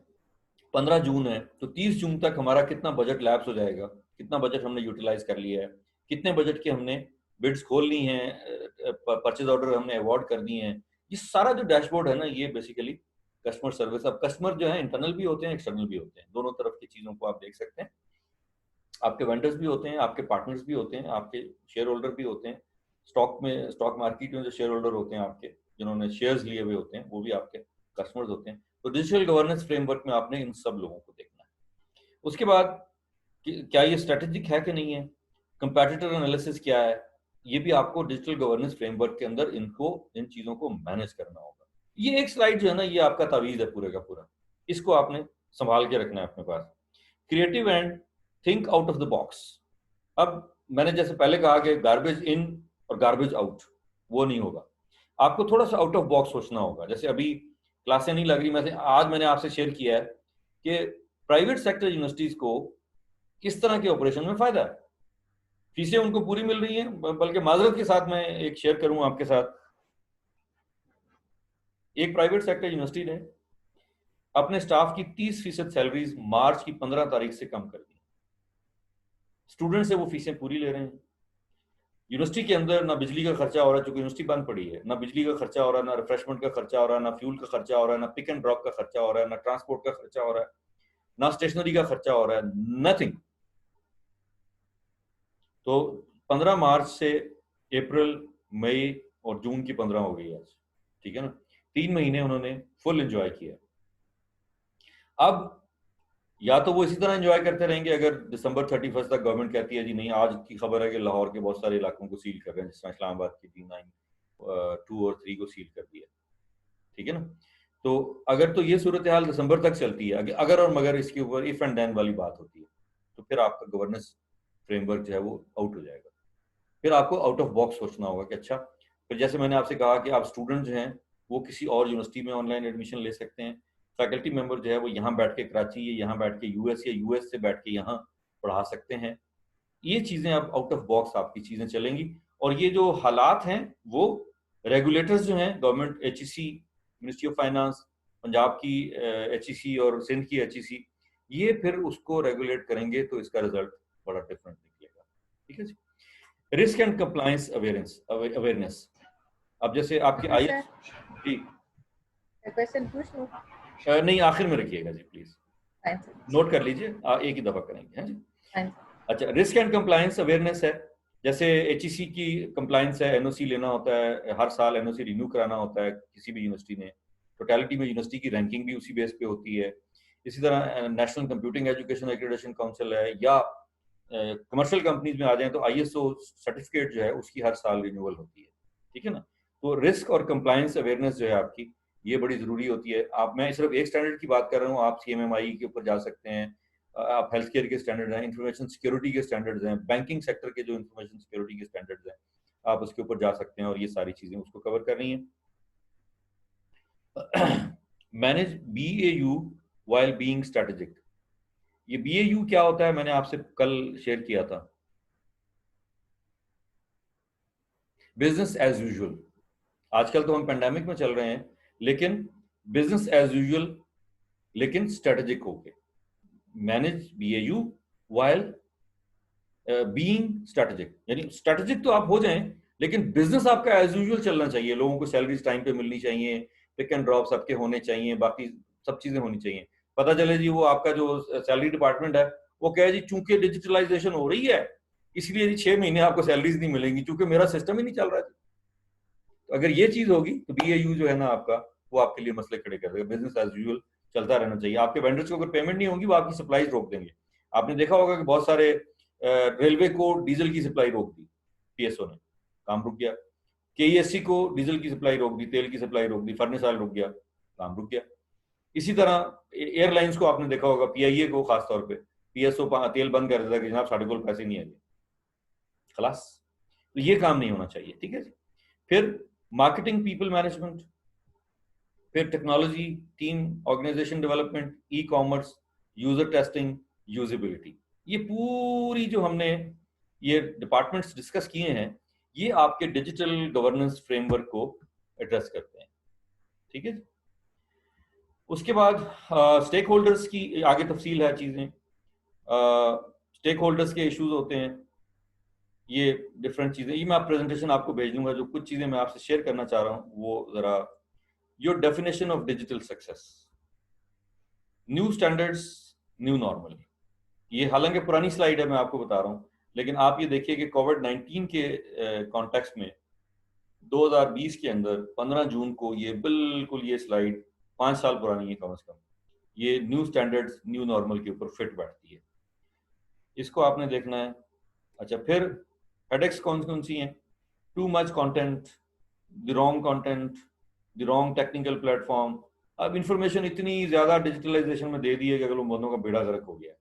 15 जून है तो 30 जून तक हमारा कितना बजट लैप्स हो जाएगा, कितना बजट हमने यूटिलाइज कर लिया है, कितने बजट के हमने बिड्स खोल ली हैं, परचेज ऑर्डर हमने अवॉर्ड कर दिए हैं। ये सारा जो डैशबोर्ड है ना, ये बेसिकली कस्टमर सर्विस। अब कस्टमर जो है इंटरनल भी होते हैं, एक्सटर्नल भी होते हैं, दोनों तरफ की चीजों को आप देख सकते हैं। आपके वेंडर्स भी होते हैं, आपके पार्टनर्स भी होते हैं, आपके शेयर होल्डर भी होते हैं, स्टॉक मार्केट में जो शेयर होल्डर होते हैं आपके, जिन्होंने शेयर्स लिए हुए होते हैं, वो भी आपके कस्टमर्स होते हैं। तो डिजिटल गवर्नेंस फ्रेमवर्क में आपने इन सब लोगों को देखना है। उसके बाद क्या ये स्ट्रेटेजिक है कि नहीं है, कंपैटिटर एनालिसिस क्या है, ये भी आपको डिजिटल गवर्नेंस फ्रेमवर्क के अंदर इन चीजों को मैनेज करना होगा। ये एक स्लाइड जो है ना, ये आपका तावीज है पूरे का पूरा, इसको आपने संभाल के रखना है अपने पास। Creative and think out of the box, अब मैंने जैसे पहले कहा कि गार्बेज इन और गार्बेज आउट वो नहीं होगा, आपको थोड़ा सा आउट ऑफ बॉक्स सोचना होगा। जैसे अभी क्लासें नहीं लग रही, आज मैंने आपसे शेयर किया है कि प्राइवेट सेक्टर यूनिवर्सिटीज को किस तरह के ऑपरेशन में फायदा है, फीसें उनको पूरी मिल रही हैं, बल्कि माजरत के साथ मैं एक शेयर करूं आपके साथ, एक प्राइवेट सेक्टर यूनिवर्सिटी ने अपने स्टाफ की 30% सैलरीज मार्च की 15 तारीख से कम कर दी। स्टूडेंट से वो फीसें पूरी ले रहे हैं। यूनिवर्सिटी के अंदर ना बिजली का खर्चा हो रहा है, चूंकि यूनिवर्सिटी बंद पड़ी है, ना बिजली का खर्चा हो रहा है, ना रिफ्रेशमेंट का खर्चा हो रहा है, ना फ्यूल का खर्चा हो रहा है, ना पिक एंड ड्रॉप का खर्चा हो रहा है, ना ट्रांसपोर्ट का खर्चा हो रहा है, ना स्टेशनरी का खर्चा हो रहा है, नथिंग। तो 15 मार्च से अप्रैल, मई और जून की 15 हो गई आज, ठीक है ना, 3 महीने उन्होंने फुल एंजॉय किया। अब या तो वो इसी तरह एंजॉय करते रहेंगे, अगर दिसंबर 31 तक गवर्नमेंट कहती है जी नहीं, आज की खबर है कि लाहौर के बहुत सारे इलाकों को सील कर रहे हैं, जिस तरह इस्लामाबाद की 2 और 3 को सील कर दिया, ठीक है ना। तो अगर तो ये सूरत हाल दिसंबर तक चलती है, अगर और मगर इसके ऊपर इफ एंड देन वाली बात होती है, तो फिर आपका गवर्नेंस फ्रेमवर्क जो है वो आउट हो जाएगा। फिर आपको आउट ऑफ बॉक्स सोचना होगा कि अच्छा, फिर जैसे मैंने आपसे कहा कि आप स्टूडेंट जो हैं वो किसी और यूनिवर्सिटी में ऑनलाइन एडमिशन ले सकते हैं, फैकल्टी मेंबर जो है वो यहाँ बैठ के कराची या यहाँ बैठ के यूएस या यूएस से बैठ के यहाँ पढ़ा सकते हैं। ये चीज़ें अब आउट ऑफ बॉक्स आपकी चीज़ें चलेंगी। और ये जो हालात हैं वो रेगुलेटर्स जो हैं, government HEC, ministry of finance, Punjab की एचईसी और सिंध की एचईसी, ये फिर उसको रेगुलेट करेंगे, तो इसका रिजल्ट बड़ा डिफरेंट निकलेगा, ठीक है जी। रिस्क एंड कंप्लायंस अवेयरनेस, अब जैसे आपके आई सर जी क्वेश्चन पूछ लो। नहीं, आखिर में रखिएगा जी प्लीज, नोट कर लीजिए, एक ही दफा करेंगे, हैं जी। अच्छा, रिस्क एंड कंप्लायंस अवेयरनेस है, जैसे एचईसी की कंप्लायंस है, एनओसी लेना होता है, हर साल एनओसी रिन्यू कराना होता है किसी भी यूनिवर्सिटी ने, टोटलिटी में यूनिवर्सिटी की रैंकिंग भी उसी बेस पे होती है। इसी तरह national computing education accreditation council है, या कमर्शियल कंपनीज में आ जाए तो आईएसओ सर्टिफिकेट जो है उसकी हर साल रिन्यूअल होती है, ठीक है ना। तो रिस्क और कंप्लायंस अवेयरनेस जो है आपकी, ये बड़ी जरूरी होती है। मैं सिर्फ एक स्टैंडर्ड की बात कर रहा हूँ, आप सीएमएमआई के ऊपर जा सकते हैं, आप हेल्थ केयर के स्टैंडर्ड हैं, इंफॉर्मेशन सिक्योरिटी के स्टैंडर्ड्स हैं, बैंकिंग सेक्टर के जो इंफॉर्मेशन सिक्योरिटी के स्टैंडर्ड्स हैं, आप उसके ऊपर जा सकते हैं, और ये सारी चीजें उसको कवर कर रही हैं। Manage BAU while being strategic, ये BAU क्या होता है मैंने आपसे कल शेयर किया था, बिजनेस एज यूजुअल। आजकल तो हम पेंडेमिक में चल रहे हैं, लेकिन बिजनेस एज यूजुअल, लेकिन स्ट्रेटेजिक होके manage BAU while being strategic, यानी स्ट्रेटेजिक तो आप हो जाएं, लेकिन बिजनेस आपका एज यूजुअल चलना चाहिए, लोगों को सैलरीज टाइम पे मिलनी चाहिए, पिक एंड ड्रॉप सबके होने चाहिए, बाकी सब चीजें होनी चाहिए। पता चले जी वो आपका जो सैलरी डिपार्टमेंट है वो कहे जी चूंकि डिजिटलाइजेशन हो रही है इसलिए जी 6 महीने आपको सैलरीज नहीं मिलेंगी, चूंकि मेरा सिस्टम ही नहीं चल रहा है। तो अगर ये चीज होगी तो BAU जो है ना आपका, वो आपके लिए मसले खड़े कर देगा। बिजनेस एज यूजुअल चलता रहना चाहिए। आपके वेंडर्स को अगर पेमेंट नहीं होगी वो आपकी सप्लाई रोक देंगे। आपने देखा होगा कि बहुत सारे रेलवे को डीजल की सप्लाई रोक दी, PSO ने, काम रुक गया। KESC को डीजल की सप्लाई रोक दी, तेल की सप्लाई रोक दी, फर्नेस ऑयल रुक गया, काम रुक गया। इसी तरह एयरलाइंस को आपने देखा होगा, PIA को खासतौर पे PSO तेल बंद कर देता कि जनाब साढ़े को पैसे नहीं आएंगे, खलास। तो ये काम नहीं होना चाहिए, ठीक है जी। फिर मार्केटिंग, पीपल मैनेजमेंट, फिर technology, team organization development, ecommerce, user testing, usability, ये पूरी जो हमने ये डिपार्टमेंट्स डिस्कस किए हैं, ये आपके डिजिटल गवर्नेंस फ्रेमवर्क को एड्रेस करते हैं, ठीक है जी। उसके बाद स्टेक होल्डर्स की आगे तफसील है चीजें, स्टेक होल्डर्स के इश्यूज होते हैं, ये डिफरेंट चीजें, ये मैं प्रेजेंटेशन आपको भेज दूंगा। जो कुछ चीजें मैं आपसे शेयर करना चाह रहा हूँ वो जरा, your definition of digital success, new standards, new normal. ये हालांकि पुरानी स्लाइड है, मैं आपको बता रहा हूँ, लेकिन आप ये देखिए कि कोविड-19 के कॉन्टेक्स्ट में 2020 के अंदर 15 जून को ये बिल्कुल ये स्लाइड 5 साल पुरानी है कम से कम, ये न्यू स्टैंडर्ड्स न्यू नॉर्मल के ऊपर फिट बैठती है, इसको आपने देखना है। अच्छा, फिर हेडेक्स कौन कौन सी हैं? Too much content, the wrong content, the wrong technical platform. अब इंफॉर्मेशन इतनी ज्यादा डिजिटलाइजेशन में दे दी है कि अगर बंदों का बेड़ा गर्क हो गया।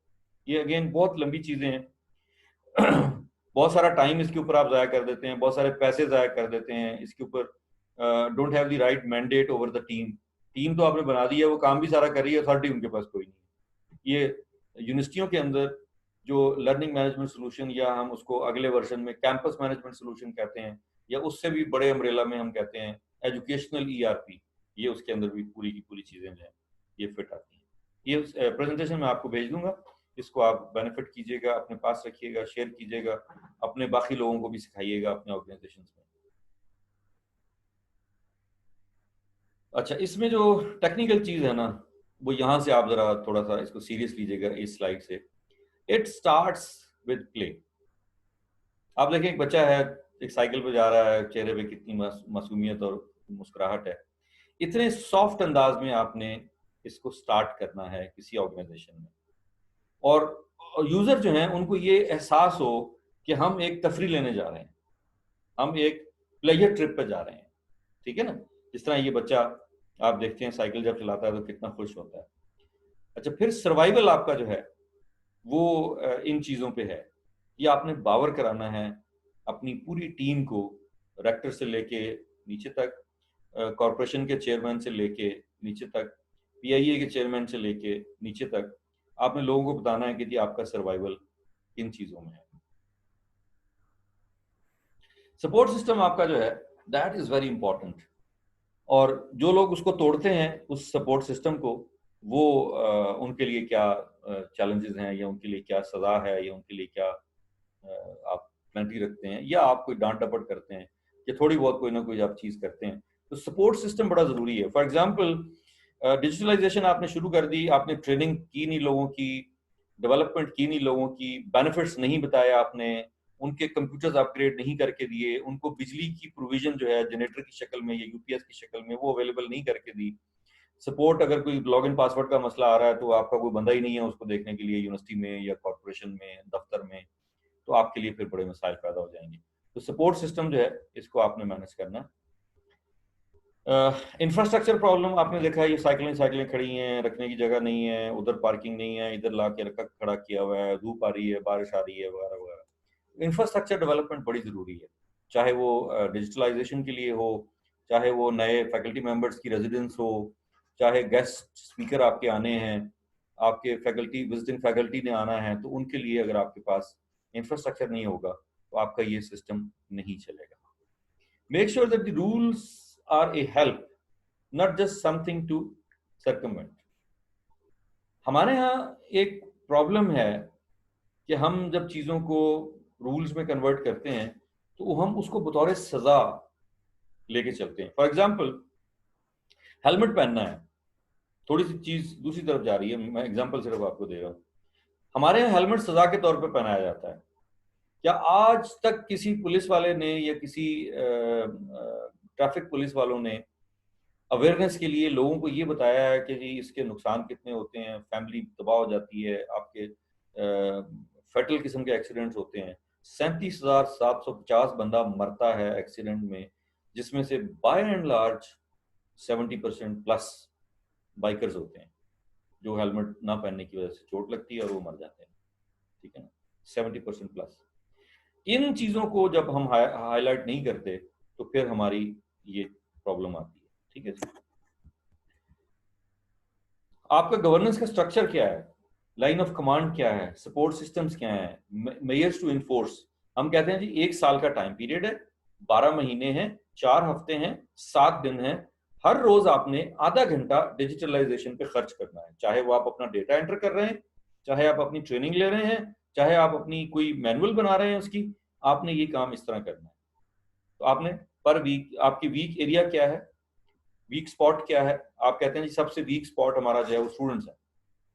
ये अगेन बहुत लंबी चीजें हैं। बहुत सारा टाइम इसके ऊपर आप ज़ाया कर देते हैं, बहुत सारे पैसे ज़ाया कर देते हैं इसके ऊपर। Don't have the right mandate over the team. Team तो आपने बना दी है, वो काम भी सारा कर रही है, अथॉरिटी उनके पास कोई नहीं। ये यूनिवर्सिटियों के अंदर जो लर्निंग मैनेजमेंट सोल्यूशन, या हम उसको अगले वर्जन में कैंपस मैनेजमेंट सोल्यूशन कहते हैं, या उससे भी बड़े अम्ब्रेला में हम कहते हैं एजुकेशनल ईआरपी, ये उसके अंदर भी पूरी की पूरी चीज़ें जो हैं ये फिट आती हैं। ये प्रेजेंटेशन मैं आपको भेज दूंगा, इसको आप बेनिफिट कीजिएगा, अपने पास रखिएगा, शेयर कीजिएगा, अपने बाकी लोगों को भी सिखाइएगा अपने ऑर्गेनाइजेशन में। अच्छा, इसमें जो टेक्निकल चीज़ है ना, वो यहाँ से आप ज़रा थोड़ा सा इसको सीरियस लीजिएगा इस स्लाइड से। It starts with play. आप देखें एक बच्चा है, एक साइकिल पे जा रहा है, चेहरे पे कितनी मासूमियत और मुस्कुराहट है। इतने सॉफ्ट अंदाज में आपने इसको स्टार्ट करना है किसी ऑर्गेनाइजेशन में, और यूजर जो हैं उनको ये एहसास हो कि हम एक तफरी लेने जा रहे हैं, हम एक प्लेजर ट्रिप पे जा रहे हैं। ठीक है ना? जिस तरह ये बच्चा आप देखते हैं साइकिल जब चलाता है तो कितना खुश होता है। अच्छा, फिर सर्वाइवल आपका जो है वो इन चीज़ों पे है। ये आपने बावर कराना है अपनी पूरी टीम को, रेक्टर से लेके नीचे तक, कॉरपोरेशन के चेयरमैन से लेके नीचे तक, पीआईए के चेयरमैन से लेके नीचे तक। आपने लोगों को बताना है कि जी आपका सर्वाइवल इन चीज़ों में है। सपोर्ट सिस्टम आपका जो है दैट इज़ वेरी इंपॉर्टेंट, और जो लोग उसको तोड़ते हैं उस सपोर्ट सिस्टम को, वो उनके लिए क्या चैलेंजेस हैं, या उनके लिए क्या सज़ा है, या उनके लिए क्या आप पेनल्टी रखते हैं, या आप कोई डांट डपट करते हैं, या थोड़ी बहुत कोई ना कोई आप चीज़ करते हैं। तो सपोर्ट सिस्टम बड़ा ज़रूरी है। फॉर एग्जांपल, डिजिटलाइजेशन आपने शुरू कर दी, आपने ट्रेनिंग की नहीं लोगों की, डेवलपमेंट की नहीं लोगों की, बेनिफिट्स नहीं बताया आपने, उनके कंप्यूटर्स अपग्रेड नहीं करके दिए, उनको बिजली की प्रोविजन जो है जनरेटर की शक्ल में या यूपीएस की शक्ल में वो अवेलेबल नहीं करके दी। सपोर्ट, अगर कोई लॉगिन पासवर्ड का मसला आ रहा है तो आपका कोई बंदा ही नहीं है उसको देखने के लिए यूनिवर्सिटी में या कॉर्पोरेशन में, दफ्तर में, तो आपके लिए फिर बड़े मसाइल पैदा हो जाएंगे। तो सपोर्ट सिस्टम जो है इसको आपने मैनेज करना। इंफ्रास्ट्रक्चर प्रॉब्लम आपने देखा है, ये साइकिलें खड़ी हैं, रखने की जगह नहीं है, उधर पार्किंग नहीं है, इधर ला के रखा खड़ा किया हुआ है, धूप आ रही है, बारिश आ रही है, वगैरह वगैरह। इंफ्रास्ट्रक्चर डेवलपमेंट बड़ी ज़रूरी है, चाहे वो डिजिटलाइजेशन के लिए हो, चाहे वो नए फैकल्टी मेंबर्स की रेजिडेंस हो, चाहे गेस्ट स्पीकर आपके आने हैं, आपके फैकल्टी विजिटिंग फैकल्टी ने आना है, तो उनके लिए अगर आपके पास इंफ्रास्ट्रक्चर नहीं होगा तो आपका ये सिस्टम नहीं चलेगा। Make sure that the rules are a help, not just something to circumvent. हमारे यहाँ एक प्रॉब्लम है कि हम जब चीज़ों को रूल्स में कन्वर्ट करते हैं तो हम उसको बतौर सजा लेके चलते हैं। फॉर एग्जाम्पल, हेलमेट पहनना है, थोड़ी सी चीज दूसरी तरफ जा रही है, मैं एग्जाम्पल सिर्फ आपको दे रहा हूँ। हमारे यहाँ हेलमेट सजा के तौर पर पहनाया जाता है। क्या आज तक किसी पुलिस वाले ने या किसी ट्रैफिक पुलिस वालों ने अवेयरनेस के लिए लोगों को ये बताया है कि जी इसके नुकसान कितने होते हैं, फैमिली तबाह हो जाती है, आपके फैटल किस्म के एक्सीडेंट्स होते हैं, 37,750 बंदा मरता है एक्सीडेंट में, जिसमें से by and large 70% plus bikers होते हैं जो हेलमेट ना पहनने की वजह से चोट लगती है और वो मर जाते हैं। ठीक है ना? 70% प्लस। इन चीज़ों को जब हम हाईलाइट नहीं करते तो फिर हमारी ये प्रॉब्लम आती है। ठीक है जी? आपका गवर्नेंस का स्ट्रक्चर क्या है, लाइन ऑफ कमांड क्या है, सपोर्ट सिस्टम्स क्या है, मेयर्स टू इन्फोर्स। हम कहते हैं जी 1 साल का टाइम पीरियड है, 12 महीने हैं, 4 हफ्ते हैं, 7 दिन हैं। हर रोज आपने आधा घंटा डिजिटलाइजेशन पे खर्च करना है, चाहे वो आप अपना डेटा एंटर कर रहे हैं, चाहे आप अपनी ट्रेनिंग ले रहे हैं, चाहे आप अपनी कोई मैनुअल बना रहे हैं उसकी, आपने ये काम इस तरह करना है। तो आपने पर वीक, आपकी वीक एरिया क्या है, वीक स्पॉट क्या है। आप कहते हैं जी सबसे वीक स्पॉट हमारा जो है वो स्टूडेंट्स है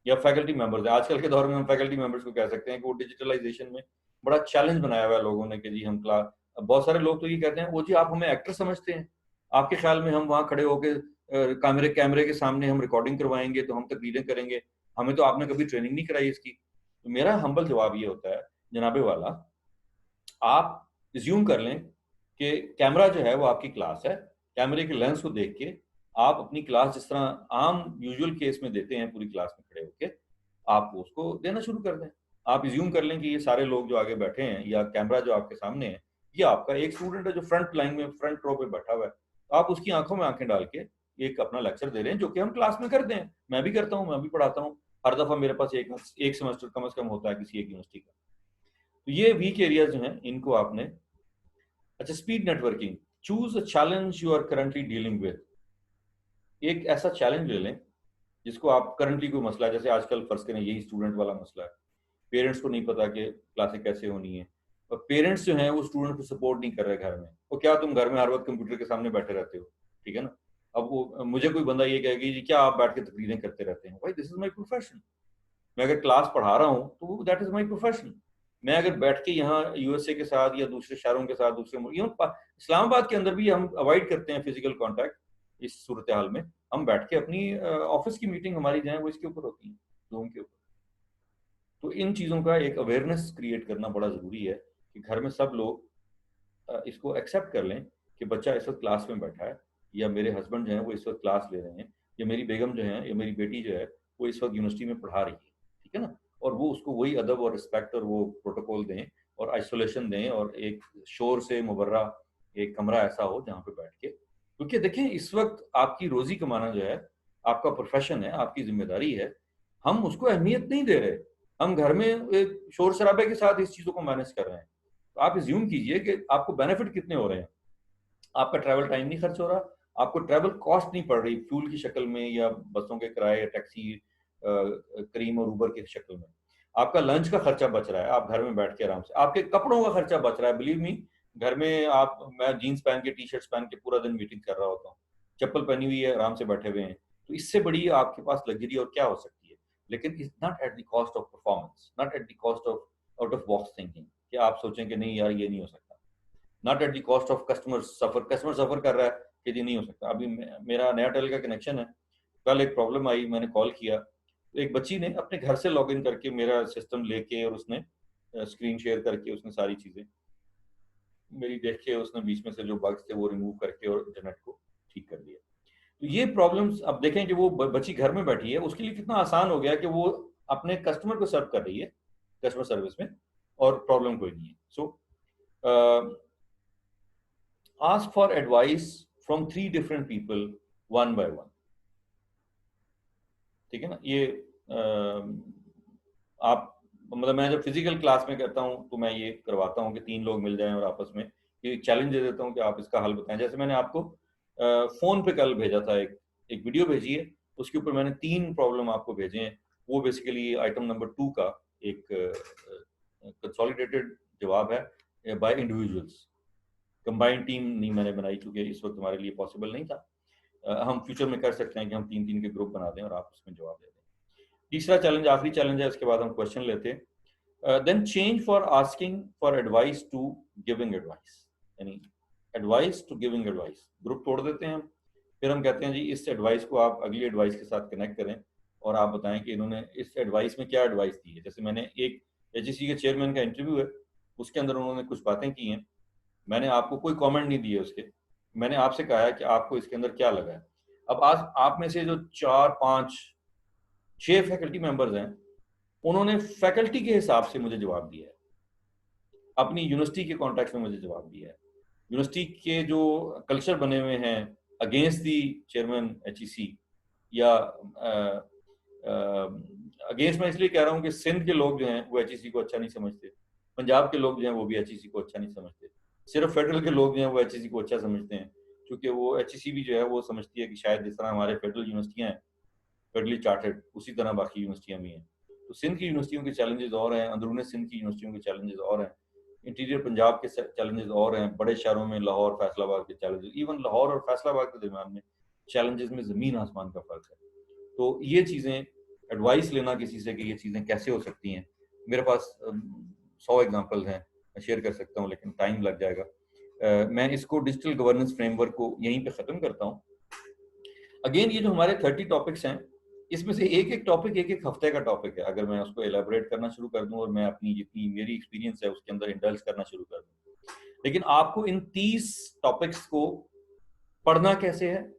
या फैकल्टी मेंबर्स है। आजकल के दौर में हम फैकल्टी मेंबर्स को कह सकते हैं कि वो डिजिटलाइजेशन में बड़ा चैलेंज बनाया हुआ है लोगों ने कि जी हम क्लास, बहुत सारे लोग तो ये कहते हैं वो जी आप हमें एक्टर समझते हैं, आपके ख्याल में हम वहाँ खड़े होकर कैमरे के सामने हम रिकॉर्डिंग करवाएंगे तो हम तकरीरें करेंगे, हमें तो आपने कभी ट्रेनिंग नहीं कराई इसकी। तो मेरा हम्बल जवाब ये होता है, जनाबे वाला, आप रिज्यूम कर लें कि कैमरा जो है वो आपकी क्लास है, कैमरे के लेंस को देख के आप अपनी क्लास जिस तरह आम यूजुअल केस में देते हैं पूरी क्लास में खड़े होके, आप उसको देना शुरू कर दें। आप इज्यूम कर लें कि ये सारे लोग जो आगे बैठे हैं या कैमरा जो आपके सामने है, ये आपका एक स्टूडेंट है जो फ्रंट लाइन में फ्रंट रो पे बैठा हुआ है। आप उसकी आंखों में आंखें डाल के एक अपना लेक्चर दे रहे हैं, जो कि हम क्लास में करते हैं। मैं भी करता हूँ, मैं भी पढ़ाता हूँ। हर दफा मेरे पास एक सेमेस्टर कम से कम होता है किसी एक यूनिवर्सिटी का। तो ये वीक एरियाज जो हैं इनको आपने, अच्छा, speed networking, choose a challenge you are currently dealing with. एक ऐसा चैलेंज ले लें जिसको आप करंटली कोई मसला है, जैसे आजकल फर्ज करें यही स्टूडेंट वाला मसला है, पेरेंट्स को नहीं पता कि क्लासें कैसे होनी है, और पेरेंट्स जो हैं वो स्टूडेंट को सपोर्ट नहीं कर रहे घर में। वो क्या, तुम घर में हर वक्त कंप्यूटर के सामने बैठे रहते हो, ठीक है ना। अब वो मुझे कोई बंदा ये कहेगी जी क्या आप बैठ के तकरीरें करते रहते हैं, भाई दिस इज माई प्रोफेशन। मैं अगर क्लास पढ़ा रहा हूँ तो दैट इज माई प्रोफेशन। मैं अगर बैठ के यहाँ यूएसए के साथ या दूसरे शहरों के साथ, दूसरे इस्लामाबाद के अंदर भी हम अवॉइड करते हैं फिजिकल कॉन्टैक्ट। इस सूरत हाल में हम बैठ के अपनी ऑफिस की मीटिंग हमारी जो है वो इसके ऊपर होती है, जूम के ऊपर। तो इन चीज़ों का एक अवेयरनेस क्रिएट करना बड़ा ज़रूरी है कि घर में सब लोग इसको एक्सेप्ट कर लें कि बच्चा इस वक्त क्लास में बैठा है, या मेरे हस्बैंड जो है वो इस वक्त क्लास ले रहे हैं, या मेरी बेगम जो है या मेरी बेटी जो है वो इस वक्त यूनिवर्सिटी में पढ़ा रही है, ठीक है ना। और वो उसको वही अदब और रिस्पेक्ट और वो प्रोटोकॉल दें और आइसोलेशन दें, और एक शोर से मुबर्रा एक कमरा ऐसा हो जहाँ पे बैठ के, क्योंकि देखें इस वक्त आपकी रोजी कमाना जो है आपका प्रोफेशन है, आपकी जिम्मेदारी है। हम उसको अहमियत नहीं दे रहे, हम घर में एक शोर शराबे के साथ इस चीज़ों को मैनेज कर रहे हैं। तो आप इज्यूम कीजिए कि आपको बेनिफिट कितने हो रहे हैं। आपका ट्रैवल टाइम नहीं खर्च हो रहा, आपको ट्रैवल कॉस्ट नहीं पड़ रही फ्यूल की शक्ल में या बसों के किराए या टैक्सी करीम और उबर की शक्ल में। आपका लंच का खर्चा बच रहा है, आप घर में बैठ के आराम से, आपके कपड़ों का खर्चा बच रहा है। बिलीव मी, घर में आप, मैं जीन्स पहन के टी शर्ट्स पहन के पूरा दिन मीटिंग कर रहा होता हूँ, चप्पल पहनी हुई है, आराम से बैठे हुए हैं। तो इससे बड़ी आपके पास लग्जरी और क्या हो सकती है। लेकिन it's not at the cost of performance, not at the cost of out of box thinking, कि आप सोचें कि नहीं यार ये नहीं हो सकता। Not at the cost of customer suffer कर रहा है कि जी नहीं हो सकता। अभी मेरा नया टेल का कनेक्शन है, कल एक प्रॉब्लम आई, मैंने कॉल किया तो एक बच्ची ने अपने घर से लॉग इन करके मेरा सिस्टम लेके, और उसने स्क्रीन शेयर करके उसने सारी चीजें मेरी देख के, उसने बीच में से जो बग्स थे वो रिमूव करके और इंटरनेट को ठीक कर दिया। तो ये प्रॉब्लम्स अब देखें कि वो बच्ची घर में बैठी है, उसके लिए कितना आसान हो गया कि वो अपने कस्टमर को सर्व कर रही है कस्टमर सर्विस में, और प्रॉब्लम कोई नहीं है। सो ask for advice from 3 different people one by one, ठीक है ना। ये आप, मतलब मैं जब फिजिकल क्लास में करता हूँ तो मैं ये करवाता हूँ कि 3 लोग मिल जाएं और आपस में ये चैलेंज दे देता हूँ कि आप इसका हल बताएं। जैसे मैंने आपको फोन पे कल भेजा था, एक वीडियो भेजी है, उसके ऊपर मैंने 3 प्रॉब्लम आपको भेजे हैं। वो बेसिकली आइटम नंबर 2 का एक कंसोलिडेटेड जवाब है बाय इंडिविजुअल्स। कंबाइंड टीम नहीं मैंने बनाई क्योंकि इस वक्त हमारे लिए पॉसिबल नहीं था। हम फ्यूचर में कर सकते हैं कि हम 3-3 के ग्रुप बना दें और आप उसमें जवाब दे दें। तीसरा चैलेंज, आखिरी चैलेंज है, उसके बाद हम क्वेश्चन लेते हैं। Then change for asking for advice to giving advice, यानी advice to giving advice. Group तोड़ देते हैं हम, फिर हम कहते हैं जी इस एडवाइस को आप अगली एडवाइस के साथ कनेक्ट करें और आप बताएं कि इन्होंने इस एडवाइस में क्या एडवाइस दी है। जैसे मैंने एक एचईसी के चेयरमैन का इंटरव्यू है, उसके अंदर उन्होंने कुछ बातें की हैं, मैंने आपको कोई कमेंट नहीं दिए उसके, मैंने आपसे कहा है कि आपको इसके अंदर क्या लगा है। अब आज आप में से जो 4-5-6 फैकल्टी मेंबर्स हैं, उन्होंने फैकल्टी के हिसाब से मुझे जवाब दिया है, अपनी यूनिवर्सिटी के कॉन्टेक्स्ट में मुझे जवाब दिया है। यूनिवर्सिटी के जो कल्चर बने हुए हैं अगेंस्ट दी चेयरमैन एचईसी, या अगेंस्ट मैं इसलिए कह रहा हूँ कि सिंध के लोग जो हैं वो एचईसी को अच्छा नहीं समझते, पंजाब के लोग जो हैं वो भी एचईसी को अच्छा नहीं समझते, सिर्फ फेडरल के लोग जो हैं वो एचईसी को अच्छा समझते हैं, क्योंकि वो एचईसी भी जो है वो समझती है कि शायद जिस तरह हमारे फेडरल यूनिवर्सिटियाँ हैं फेडरली चार्टेड, उसी तरह बाकी यूनिवर्सिटियाँ भी हैं। तो सिंध की यूनिवर्सिटियों के चैलेंजेस और हैं, अंदरूनी सिंध की यूनिवर्सिटियों के चैलेंजेस और हैं, इंटीरियर पंजाब के चैलेंजेस और हैं, बड़े शहरों में लाहौर फैसलाबाद के चैलेंजेस, इवन लाहौर और फैसलाबाद के दरमियान में चैलेंजेस में ज़मीन आसमान का फ़र्क है। तो ये चीज़ें, एडवाइस लेना किसी से कि ये चीज़ें कैसे हो सकती हैं, मेरे पास 100 एग्जांपल्स हैं, मैं शेयर कर सकता हूँ लेकिन टाइम लग जाएगा। मैं इसको डिजिटल गवर्नेंस फ्रेमवर्क को यहीं पे ख़त्म करता हूँ। अगेन ये जो हमारे 30 टॉपिक्स हैं, इसमें से एक एक टॉपिक एक एक हफ्ते का टॉपिक है। अगर मैं उसको एलेबोरेट करना शुरू कर दूं और मैं अपनी जितनी मेरी एक्सपीरियंस है उसके अंदर इंडल्ज करना शुरू कर दूं, लेकिन आपको इन 30 टॉपिक्स को पढ़ना कैसे है,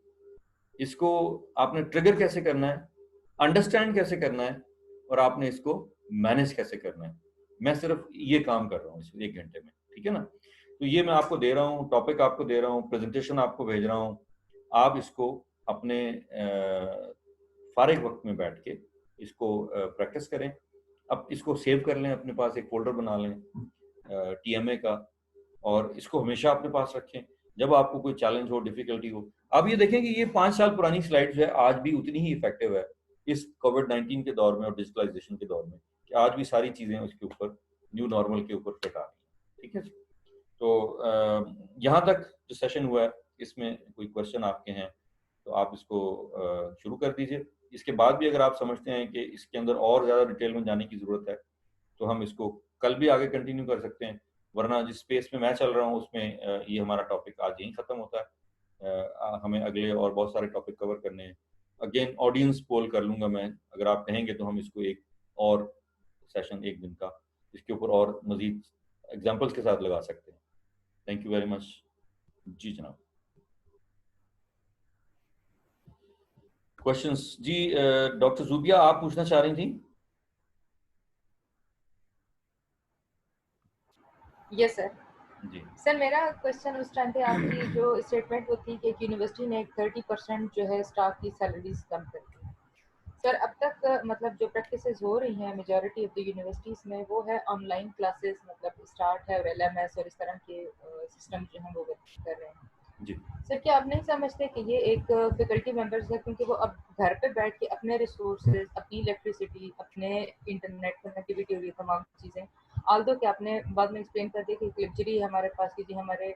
इसको आपने ट्रिगर कैसे करना है, अंडरस्टैंड कैसे करना है, और आपने इसको मैनेज कैसे करना है। मैं सिर्फ ये काम कर रहा हूँ इस 1 घंटे में, ठीक है ना। तो ये मैं आपको दे रहा हूँ, टॉपिक आपको दे रहा हूँ, प्रेजेंटेशन आपको भेज रहा हूँ, आप इसको अपने फारिग वक्त में बैठ के इसको प्रैक्टिस करें। अब इसको सेव कर लें, अपने पास एक फोल्डर बना लें TMA का, और इसको हमेशा अपने पास रखें। जब आपको कोई चैलेंज हो, डिफिकल्टी हो, आप ये देखें कि ये 5 साल पुरानी स्लाइड जो है आज भी उतनी ही इफेक्टिव है इस कोविड-19 के दौर में और डिजिटलाइजेशन के दौर में, कि आज भी सारी चीजें उसके ऊपर न्यू नॉर्मल के ऊपर फिट आ रही हैं। ठीक है जी। तो यहाँ तक जो सेशन हुआ है, इसमें कोई क्वेश्चन आपके हैं तो आप इसको शुरू कर दीजिए। इसके बाद भी अगर आप समझते हैं कि इसके अंदर और ज़्यादा डिटेल में जाने की ज़रूरत है तो हम इसको कल भी आगे कंटिन्यू कर सकते हैं, वरना जिस स्पेस में मैं चल रहा हूँ उसमें ये हमारा टॉपिक आज यहीं ख़त्म होता है। हमें अगले और बहुत सारे टॉपिक कवर करने हैं। अगेन ऑडियंस पोल कर लूँगा मैं, अगर आप कहेंगे तो हम इसको एक और सेशन 1 दिन का इसके ऊपर और मज़ीद एग्जांपल्स के साथ लगा सकते हैं। Thank you very much. जी जनाब, क्वेश्चंस जी। डॉक्टर जूबिया आप पूछना चाह रही थी? Yes sir. जी सर मेरा क्वेश्चन उस टाइम पे आपकी जो स्टेटमेंट वो थी कि यूनिवर्सिटी ने 30% जो है स्टाफ की सैलरीज कम कर दी। सर अब तक मतलब जो प्रैक्टिसेस हो रही हैं मेजॉरिटी ऑफ द यूनिवर्सिटीज़ में वो है ऑनलाइन क्लासेस, मतलब स्टार्ट है और LMS और इस तरह के सिस्टम जो हैं वो वर्क कर रहे हैं। जी सर क्या आप नहीं समझते कि ये एक फैकल्टी मेंबर्स है, क्योंकि वो अब घर पे बैठ के अपने रिसोर्सेज, अपनी इलेक्ट्रिसिटी, अपने इंटरनेट कनेक्टिविटी और ये तमाम चीज़ें, आल्दो कि आपने बाद में एक्सप्लेन कर दिया कि एक लग्जरी है हमारे पास कि जी हमारे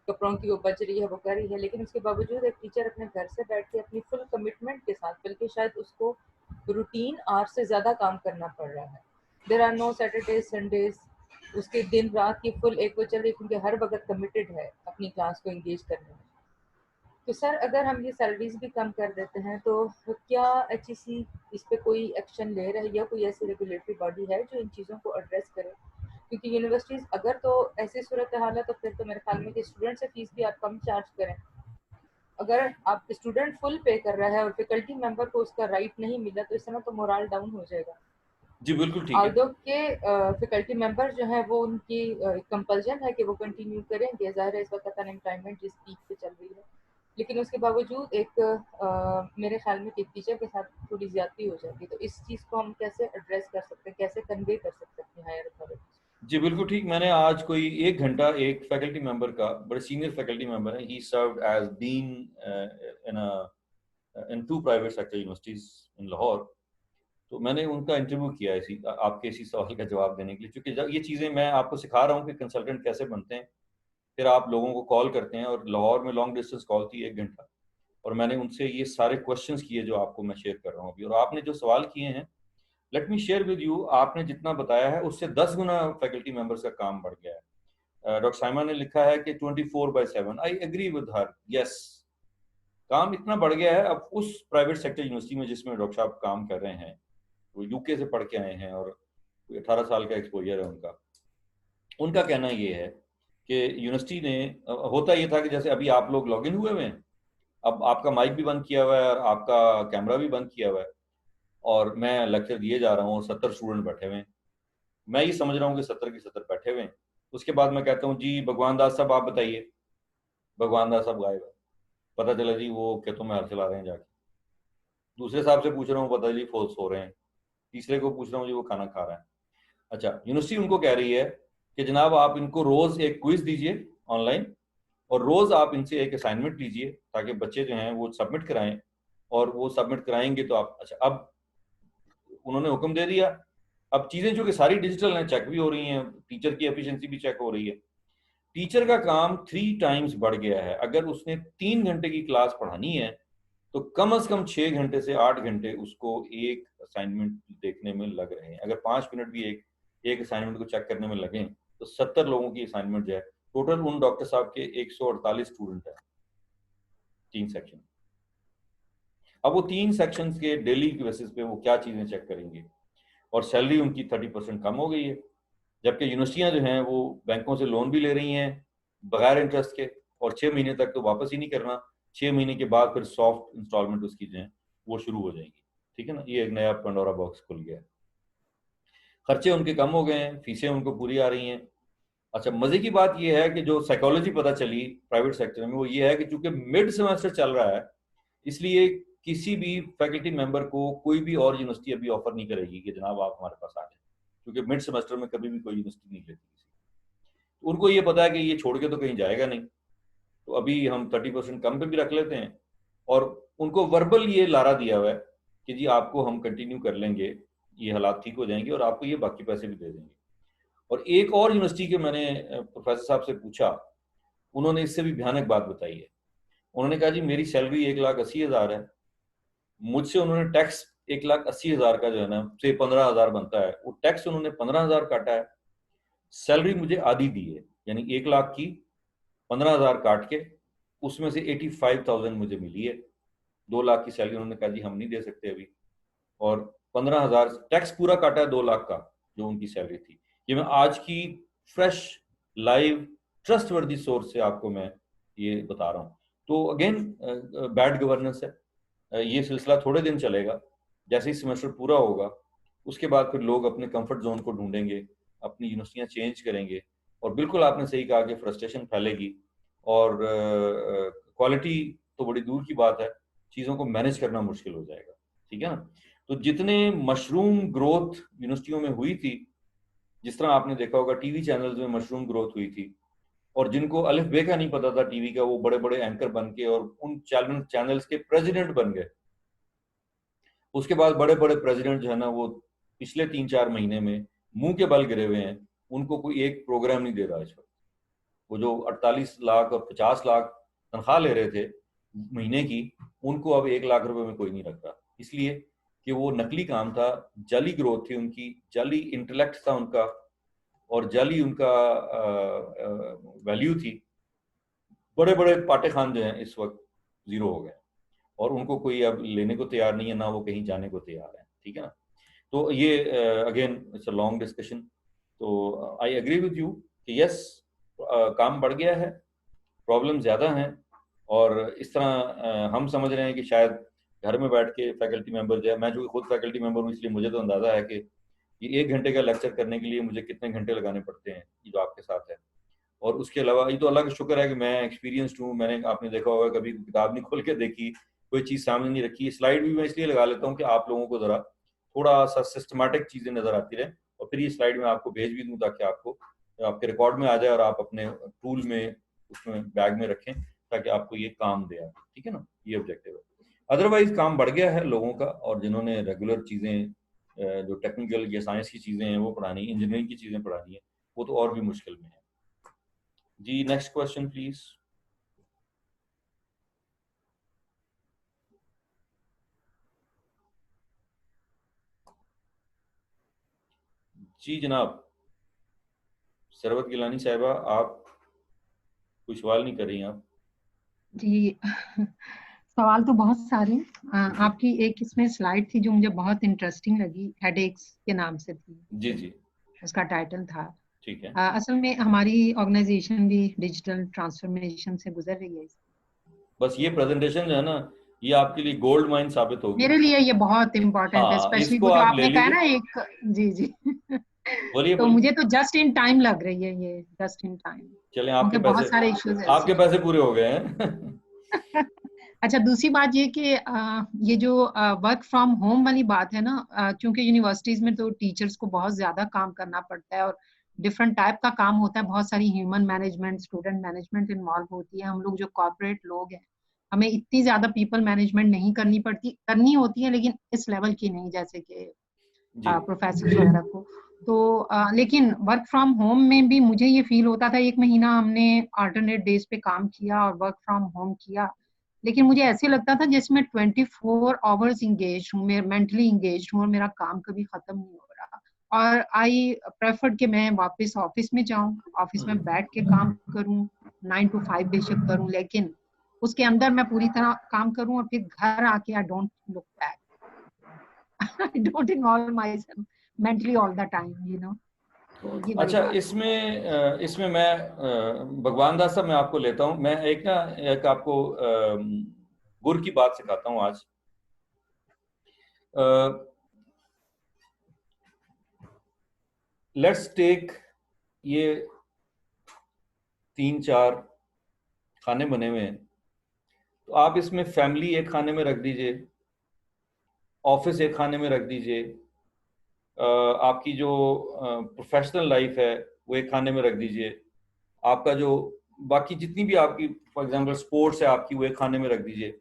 कपड़ों की वो बच रही है, वो कर रही है, लेकिन उसके बावजूद एक टीचर अपने घर से बैठ के अपनी फुल कमिटमेंट के साथ, बल्कि शायद उसको रूटीन आवर से ज़्यादा काम करना पड़ रहा है। There are no Saturdays Sundays, उसके दिन रात की फुल एक वो चल रही है, क्योंकि हर वक्त कमिटेड है अपनी क्लास को इंगेज करने में। तो सर अगर हम ये सैलरीज भी कम कर देते हैं तो क्या HEC इस पे कोई एक्शन ले रहा है, या कोई ऐसी रेगुलेटरी बॉडी है जो इन चीज़ों को एड्रेस करे? क्योंकि यूनिवर्सिटीज़ अगर तो ऐसी सूरत हाल है तो फिर तो मेरे ख्याल में कि स्टूडेंट से फीस भी आप कम चार्ज करें। अगर आप स्टूडेंट फुल पे कर रहा है और फैकल्टी मेंबर को उसका राइट नहीं मिला तो इस तरह तो मोरल डाउन हो जाएगा। जी बिल्कुल ठीक है। आल्दो के फैकल्टी मेंबर जो है वो उनकी कंपल्जन है कि वो कंटिन्यू करेंगे, ज़ाहिर है इस वक्त अनएम्प्लॉयमेंट जिस पीक पे चल रही है, लेकिन उसके बावजूद एक मेरे ख्याल में कि टीचर के साथ थोड़ी ज्यादती हो जाती है। तो इस चीज़ को हम कैसे एड्रेस कर सकते हैं, कैसे कन्वे कर सकते हैं अपनी हायर अथॉरिटी? जी बिल्कुल ठीक। मैंने आज कोई 1 घंटा एक फैकल्टी मेंबर का, बड़े सीनियर फैकल्टी मेंबर है, he served as dean in 2 private sector universities in Lahore. तो मैंने उनका इंटरव्यू किया इसी आपके इसी सवाल का जवाब देने के लिए, क्योंकि जब ये चीज़ें मैं आपको सिखा रहा हूँ कि कंसल्टेंट कैसे बनते हैं। फिर आप लोगों को कॉल करते हैं, और लाहौर में लॉन्ग डिस्टेंस कॉल थी 1 घंटा, और मैंने उनसे ये सारे क्वेश्चंस किए जो आपको मैं शेयर कर रहा हूँ अभी। और आपने जो सवाल किए हैं, let me share with you, आपने जितना बताया है उससे 10 गुना फैकल्टी मेंबर्स का काम बढ़ गया है। डॉक्टर साइमा ने लिखा है कि 24/7। I agree with her, yes. काम इतना बढ़ गया है अब उस प्राइवेट सेक्टर यूनिवर्सिटी में जिसमें डॉक्टर साहब काम कर रहे हैं, वो यूके से पढ़ के आए हैं और 18 साल का एक्सपोजर है उनका। उनका कहना ये है कि यूनिवर्सिटी ने, होता ये था कि जैसे अभी आप लोग लॉगिन हुए हुए हैं, अब आपका माइक भी बंद किया हुआ है और आपका कैमरा भी बंद किया हुआ है, और मैं लेक्चर दिए जा रहा हूँ और 70 स्टूडेंट बैठे हुए हैं। मैं ये समझ रहा हूँ कि 70 के 70 बैठे हुए हैं। उसके बाद मैं कहता हूँ जी भगवान दास साहब आप बताइए, भगवान दास साहब गायब है। पता चला जी वो खेतों में हल चला रहे हैं जाके। दूसरे साहब से पूछ रहा हूँ, पता जी वो सो रहे हैं। तीसरे को पूछ रहा हूँ जी वो खाना खा रहा है। अच्छा, यूनिवर्सिटी उनको कह रही है कि जनाब आप इनको रोज एक क्विज दीजिए ऑनलाइन, और रोज आप इनसे एक असाइनमेंट लीजिए ताकि बच्चे जो हैं वो सबमिट कराएं, और वो सबमिट कराएंगे तो आप। अच्छा, अब उन्होंने हुक्म दे दिया। अब चीजें जो कि सारी डिजिटल हैं, चेक भी हो रही हैं, टीचर की एफिशिएंसी भी चेक हो रही है। टीचर का काम 3 टाइम्स बढ़ गया है। अगर उसने 3 घंटे की क्लास पढ़ानी है तो कम से कम 6 घंटे से 8 घंटे उसको एक असाइनमेंट देखने में लग रहे हैं। अगर 5 मिनट भी एक एक असाइनमेंट को चेक करने में लगे तो 70 लोगों की असाइनमेंट जो है, टोटल उन डॉक्टर साहब के 148 स्टूडेंट है 3 सेक्शन। अब वो 3 सेक्शन के डेली की बेसिस पे वो क्या चीजें चेक करेंगे, और सैलरी उनकी 30% कम हो गई है। जबकि यूनिवर्सिटियां जो हैं वो बैंकों से लोन भी ले रही हैं बगैर इंटरेस्ट के, और 6 महीने तक तो वापस ही नहीं करना। 6 महीने के बाद फिर सॉफ्ट इंस्टॉलमेंट उसकी जो है वो शुरू हो जाएंगी। ठीक है ना, ये एक नया पंडोरा बॉक्स खुल गया है। खर्चे उनके कम हो गए हैं, फीसें उनको पूरी आ रही हैं। अच्छा, मजे की बात यह है कि जो साइकोलॉजी पता चली प्राइवेट सेक्टर में वो ये है कि चूंकि मिड सेमेस्टर चल रहा है, इसलिए किसी भी फैकल्टी मेंबर को कोई भी और यूनिवर्सिटी अभी ऑफर नहीं करेगी कि जनाब आप हमारे पास आ जाए, क्योंकि मिड सेमेस्टर में कभी भी कोई यूनिवर्सिटी नहीं लेती किसी। तो उनको ये पता है कि ये छोड़ के तो कहीं जाएगा नहीं, तो अभी हम 30% कम पे भी रख लेते हैं, और उनको वर्बल ये लारा दिया हुआ है कि जी आपको हम कंटिन्यू कर लेंगे, ये हालात ठीक हो जाएंगे और आपको ये बाकी पैसे भी दे देंगे। और एक और यूनिवर्सिटी के मैंने प्रोफेसर साहब से पूछा, उन्होंने इससे भी भयानक बात बताई है। उन्होंने कहा जी मेरी सैलरी 1,80,000 है, मुझसे उन्होंने टैक्स 1,80,000 का जो है ना से 15,000 बनता है, वो टैक्स उन्होंने 15,000 काटा है, सैलरी मुझे आधी दी है, यानी 1 लाख की 15,000 काट के उसमें से 85,000 मुझे मिली है। 2 लाख की सैलरी उन्होंने कहा जी हम नहीं दे सकते अभी, और 15,000 टैक्स पूरा काटा है 2 लाख का जो उनकी सैलरी थी। ये मैं आज की फ्रेश लाइव ट्रस्टवर्दी सोर्स से आपको मैं ये बता रहा हूँ। तो अगेन बैड गवर्नेंस है। ये सिलसिला थोड़े दिन चलेगा, जैसे ही सेमेस्टर पूरा होगा उसके बाद फिर लोग अपने कंफर्ट जोन को ढूंढेंगे, अपनी यूनिवर्सिटियां चेंज करेंगे, और बिल्कुल आपने सही कहा कि फ्रस्ट्रेशन फैलेगी, और क्वालिटी तो बड़ी दूर की बात है, चीज़ों को मैनेज करना मुश्किल हो जाएगा। ठीक है ना? तो जितने मशरूम ग्रोथ यूनिवर्सिटियों में हुई थी, जिस तरह आपने देखा होगा टीवी चैनल्स में मशरूम ग्रोथ हुई थी, और जिनको अलिफ बे का नहीं पता था टीवी का, वो बड़े बड़े एंकर बन के और उन चैनल्स के प्रेसिडेंट बन गए। उसके बाद बड़े बड़े प्रेसिडेंट जो है ना, वो पिछले 3-4 महीने में मुंह के बल गिरे हुए हैं, उनको कोई एक प्रोग्राम नहीं दे रहा इस वक्त। वो जो 48 लाख और 50 लाख तनख्वाह ले रहे थे महीने की, उनको अब 1 लाख रुपए में कोई नहीं रख रहा, इसलिए कि वो नकली काम था, जाली ग्रोथ थी उनकी, जाली इंटेलेक्ट था उनका, और जाली उनका वैल्यू थी। बड़े बड़े पाटे खान जो हैं इस वक्त जीरो हो गए, और उनको कोई अब लेने को तैयार नहीं है, ना वो कहीं जाने को तैयार है। ठीक है ना? तो ये again it's a long discussion. तो आई एग्री विद यू कि यस, काम बढ़ गया है, प्रॉब्लम ज़्यादा हैं, और इस तरह हम समझ रहे हैं कि शायद घर में बैठ के फैकल्टी मेंबर जो है, मैं जो खुद फैकल्टी मेंबर हूँ इसलिए मुझे तो अंदाज़ा है कि ये 1 घंटे का लेक्चर करने के लिए मुझे कितने घंटे लगाने पड़ते हैं, ये जो आपके साथ है। और उसके अलावा ये तो अल्लाह का शुक्र है कि मैं एक्सपीरियंस्ड हूँ, मैंने आपने देखा होगा कभी किताब नहीं खोल के देखी, कोई चीज़ सामने नहीं रखी। स्लाइड भी मैं इसलिए लगा लेता हूँ कि आप लोगों को ज़रा थोड़ा सा सिस्टमैटिक चीज़ें नज़र आती रहे, और फिर ये स्लाइड में आपको भेज भी दूँ ताकि आपको आपके रिकॉर्ड में आ जाए और आप अपने टूल में उसमें बैग में रखें ताकि आपको ये काम दे। ठीक है ना? ये ऑब्जेक्टिव है। अदरवाइज काम बढ़ गया है लोगों का, और जिन्होंने रेगुलर चीज़ें जो टेक्निकल या साइंस की चीज़ें हैं वो पढ़ानी, इंजीनियरिंग की चीज़ें पढ़ानी है, वो तो और भी मुश्किल में है। जी नेक्स्ट क्वेश्चन प्लीज। जी जनाब, सरवत गिलानी साहिबा, आप कोई सवाल नहीं कर रही हैं आप? जी सवाल तो बहुत सारे जी आपकी एक इसमें स्लाइड थी जो मुझे बहुत इंटरेस्टिंग लगी, हेडेक्स के नाम से थी, जी जी। उसका टाइटल था। ठीक है। असल में हमारी ऑर्गेनाइजेशन भी डिजिटल ट्रांसफॉर्मेशन से गुजर रही है। बस ये प्रेजेंटेशन जो है ना, ये आपके लिए गोल्ड माइन साबित होगी। मेरे लिए ये बहुत इम्पोर्टेंट है, हाँ, स्पेशली इसको वो जो आप ले आपने कहा लीजिए। ना एक। जी जी बोलिए तो बोलिए। मुझे तो जस्ट इन टाइम लग रही है ये, जस्ट इन टाइम, चलें, क्योंकि बहुत सारे इश्यूज ऐसे आपके हैं। पैसे पूरे हो गए हैं। अच्छा, दूसरी बात ये कि ये जो वर्क फ्रॉम होम वाली बात है ना, क्योंकि यूनिवर्सिटीज में तो टीचर्स को बहुत ज्यादा काम करना पड़ता है, और डिफरेंट टाइप का काम होता है, बहुत सारी human management, student management involve होती है। हम लोग जो कॉर्पोरेट लोग हैं, हमें इतनी ज्यादा पीपल मैनेजमेंट नहीं करनी होती है, लेकिन इस लेवल की नहीं जैसे कि जी प्रोफेसर वगैरह को। तो लेकिन वर्क फ्रॉम होम में भी मुझे ये फील होता था, 1 महीना हमने अल्टरनेट डेज पे काम किया और वर्क फ्रॉम होम किया, लेकिन मुझे ऐसे लगता था जैसे मैं 24 आवर्स इंगेज हूँ, मैं मेंटली इंगेज हूँ, और मेरा काम कभी खत्म नहीं हो रहा। और आई प्रेफर्ड कि मैं वापस ऑफिस में जाऊं, ऑफिस में बैठ के काम करूं, 9 to 5 बेशक करूं, लेकिन उसके अंदर मैं पूरी तरह काम करूं, और फिर घर आके I don't look back, I don't involve myself mentally all the time, you know. तो ये बड़ी अच्छा, बात है। इसमें मैं भगवान दास साहब मैं आपको लेता हूँ, मैं एक आपको गुर की बात सिखाता हूँ आज। अ, लेट्स टेक ये 3-4 खाने बने हुए हैं, तो आप इसमें फैमिली एक खाने में रख दीजिए, ऑफिस एक खाने में रख दीजिए, आपकी जो प्रोफेशनल लाइफ है वो एक खाने में रख दीजिए, आपका जो बाकी जितनी भी आपकी फॉर एग्जांपल स्पोर्ट्स है आपकी वो एक खाने में रख दीजिए।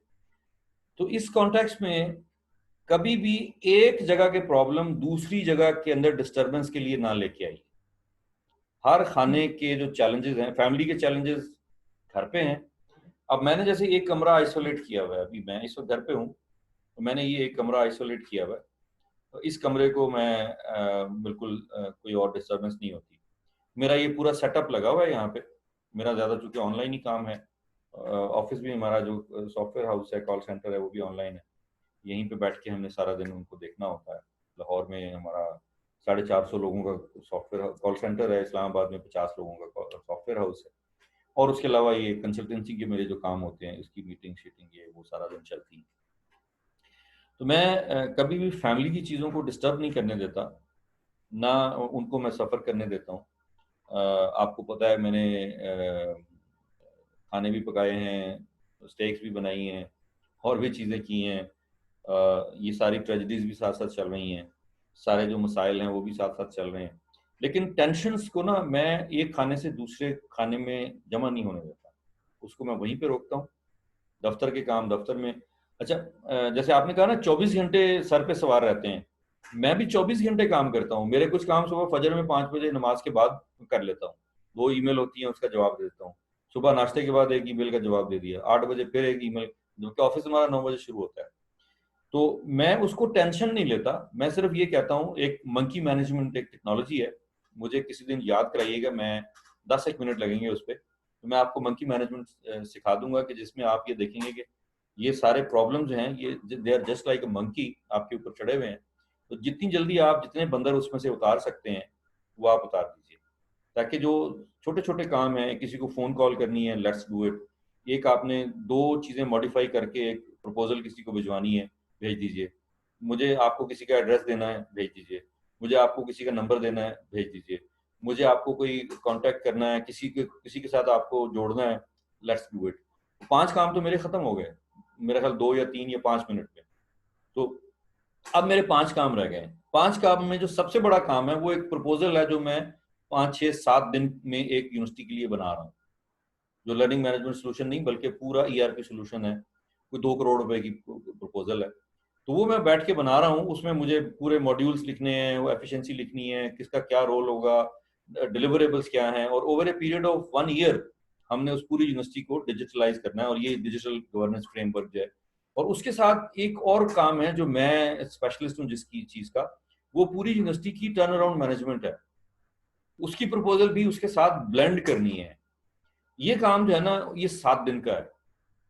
तो इस कॉन्टेक्स्ट में कभी भी एक जगह के प्रॉब्लम दूसरी जगह के अंदर डिस्टरबेंस के लिए ना लेके आई। हर खाने के जो चैलेंजेस हैं, फैमिली के चैलेंजेस घर पे हैं। अब मैंने जैसे एक कमरा आइसोलेट किया हुआ है, अभी मैं इस वक्त घर पे हूँ, तो मैंने ये एक कमरा आइसोलेट किया हुआ है, तो इस कमरे को मैं बिल्कुल कोई और डिस्टरबेंस नहीं होती। मेरा ये पूरा सेटअप लगा हुआ है यहाँ पे, मेरा ज़्यादा चूंकि ऑनलाइन ही काम है, ऑफिस भी हमारा जो सॉफ्टवेयर हाउस है, कॉल सेंटर है, वो भी ऑनलाइन है। यहीं पे बैठ के हमने सारा दिन उनको देखना होता है। लाहौर में हमारा 450 लोगों का सॉफ्टवेयर कॉल सेंटर है, इस्लामाबाद में 50 लोगों का सॉफ्टवेयर हाउस है, और उसके अलावा ये कंसल्टेंसी के मेरे जो काम होते हैं, इसकी मीटिंग शीटिंग ये वो सारा दिन चलती है। तो मैं कभी भी फैमिली की चीज़ों को डिस्टर्ब नहीं करने देता, ना उनको मैं सफ़र करने देता हूँ। आपको पता है मैंने खाने भी पकाए हैं, स्टेक्स भी बनाई हैं, और भी चीज़ें की हैं। ये सारी ट्रेजेडीज भी साथ साथ चल रही हैं, सारे जो मसाइल हैं वो भी साथ साथ चल रहे हैं। लेकिन टेंशन्स को ना मैं एक खाने से दूसरे खाने में जमा नहीं होने देता, उसको मैं वहीं पे रोकता हूँ। दफ्तर के काम दफ्तर में। अच्छा, जैसे आपने कहा ना 24 घंटे सर पे सवार रहते हैं, मैं भी 24 घंटे काम करता हूँ। मेरे कुछ काम सुबह फजर में 5 बजे नमाज के बाद कर लेता हूँ, वो ईमेल होती है उसका जवाब दे देता हूँ। सुबह नाश्ते के बाद एक ईमेल का जवाब दे दिया, 8 बजे फिर एक ईमेल, जबकि ऑफिस हमारा 9 बजे शुरू होता है। तो मैं उसको टेंशन नहीं लेता, मैं सिर्फ ये कहता हूँ एक मंकी मैनेजमेंट एक टेक्नोलॉजी है, मुझे किसी दिन याद कराइएगा, मैं 10-1 मिनट लगेंगे उस पर, तो मैं आपको मंकी मैनेजमेंट सिखा दूंगा कि जिसमें आप ये देखेंगे कि ये सारे प्रॉब्लम्स हैं, ये they are just like a monkey आपके ऊपर चढ़े हुए हैं। तो जितनी जल्दी आप जितने बंदर उसमें से उतार सकते हैं वो आप उतार दीजिए, ताकि जो छोटे छोटे काम हैं, किसी को फ़ोन कॉल करनी है, लेट्स डू इट। एक आपने 2 चीज़ें मॉडिफाई करके एक प्रपोजल किसी को भिजवानी है, भेज दीजिए। मुझे आपको किसी का एड्रेस देना है, भेज दीजिए। मुझे आपको किसी का नंबर देना है, भेज दीजिए। मुझे आपको कोई कॉन्टैक्ट करना है, किसी के साथ आपको जोड़ना है, लेट्स डू इट। 5 काम तो मेरे खत्म हो गए, मेरा ख्याल 2 या 3 या 5 मिनट में। तो अब मेरे 5 काम रह गए। 5 काम में जो सबसे बड़ा काम है वो एक प्रपोजल है, जो मैं 5-6-7 दिन में एक यूनिवर्सिटी के लिए बना रहा हूँ, जो लर्निंग मैनेजमेंट सोल्यूशन नहीं बल्कि पूरा ईआरपी सोल्यूशन है। कोई 2 करोड़ रुपए की प्रपोजल है, तो वो मैं बैठ के बना रहा हूँ। उसमें मुझे पूरे मॉड्यूल्स लिखने हैं, वो एफिशिएंसी लिखनी है, किसका क्या रोल होगा, डिलीवरेबल्स क्या हैं, और over a period of 1 year हमने उस पूरी यूनिवर्सिटी को डिजिटलाइज करना है, और ये डिजिटल गवर्नेंस फ्रेमवर्क जो है। और उसके साथ एक और काम है जो मैं स्पेशलिस्ट हूँ जिसकी चीज का, वो पूरी यूनिवर्सिटी की टर्न अराउंड मैनेजमेंट है, उसकी प्रपोजल भी उसके साथ ब्लेंड करनी है। ये काम जो है ना ये 7 दिन का है,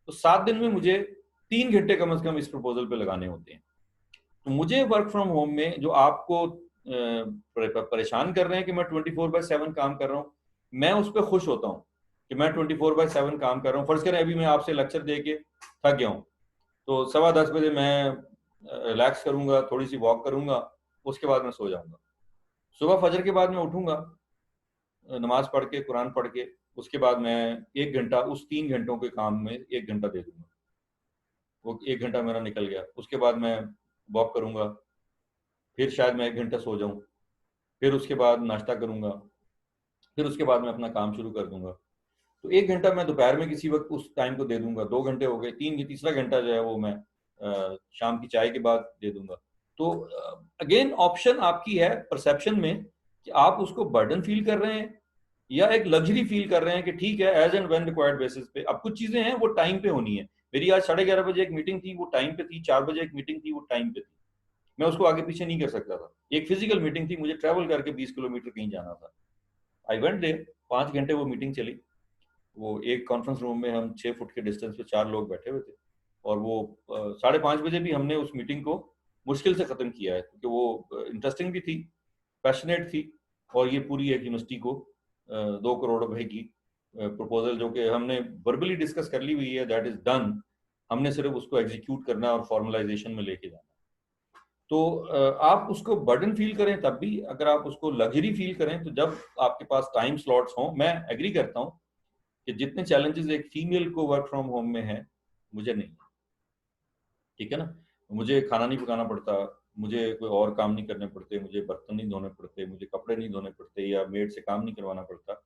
तो 7 दिन में मुझे 3 घंटे कम से कम इस प्रपोजल पे लगाने होते हैं। तो मुझे वर्क फ्रॉम होम में जो आपको परेशान कर रहे हैं कि मैं 24/7 काम कर रहा हूँ, मैं उस पर खुश होता हूँ कि मैं 24/7 काम कर रहा हूँ। फर्ज करें अभी मैं आपसे लेक्चर दे के थक गया हूँ, तो 10:15 बजे मैं रिलैक्स करूंगा, थोड़ी सी वॉक करूंगा, उसके बाद मैं सो जाऊंगा। सुबह फजर के बाद मैं उठूंगा, नमाज पढ़ के कुरान पढ़ के, उसके बाद मैं 1 घंटा उस 3 घंटों के काम में 1 घंटा दे दूंगा। वो 1 घंटा मेरा निकल गया, उसके बाद मैं वॉक करूंगा, फिर शायद मैं 1 घंटा सो जाऊं, फिर उसके बाद नाश्ता करूंगा, फिर उसके बाद मैं अपना काम शुरू कर दूंगा। तो 1 घंटा मैं दोपहर में किसी वक्त उस टाइम को दे दूंगा, 2 घंटे हो गए, तीसरा घंटा जो है वो मैं शाम की चाय के बाद दे दूंगा। तो अगेन ऑप्शन आपकी है परसेप्शन में कि आप उसको बर्डन फील कर रहे हैं या एक लग्जरी फील कर रहे हैं कि ठीक है as and when required basis पे। अब कुछ चीजें हैं वो टाइम पे होनी है। मेरी आज 11:30 बजे एक मीटिंग थी, वो टाइम पे थी। 4 बजे एक मीटिंग थी, वो टाइम पे थी, मैं उसको आगे पीछे नहीं कर सकता था। एक फिजिकल मीटिंग थी, मुझे ट्रैवल करके 20 किलोमीटर कहीं जाना था, आई वेंट देयर, 5 घंटे वो मीटिंग चली। वो एक कॉन्फ्रेंस रूम में हम 6 फुट के डिस्टेंस पे 4 लोग बैठे हुए थे, और वो 5:30 बजे भी हमने उस मीटिंग को मुश्किल से ख़त्म किया है, क्योंकि वो इंटरेस्टिंग भी थी, पैशनेट थी, और ये पूरी एक यूनिवर्सिटी को 2 करोड़ रुपए की प्रपोजल जो कि हमने वर्बली डिस्कस कर ली हुई है, दैट इज डन। हमने सिर्फ उसको एग्जीक्यूट करना है और फॉर्मलाइजेशन में लेके जाना। तो आप उसको बर्डन फील करें तब भी, अगर आप उसको लग्जरी फील करें तो जब आपके पास टाइम स्लॉट्स हों। मैं एग्री करता हूँ कि जितने चैलेंजेस एक फीमेल को वर्क फ्रॉम होम में है, मुझे नहीं है, ठीक है ना। मुझे खाना नहीं पकाना पड़ता, मुझे कोई और काम नहीं करने पड़ते, मुझे बर्तन नहीं धोने पड़ते, मुझे कपड़े नहीं धोने पड़ते, या मेड से काम नहीं करवाना पड़ता।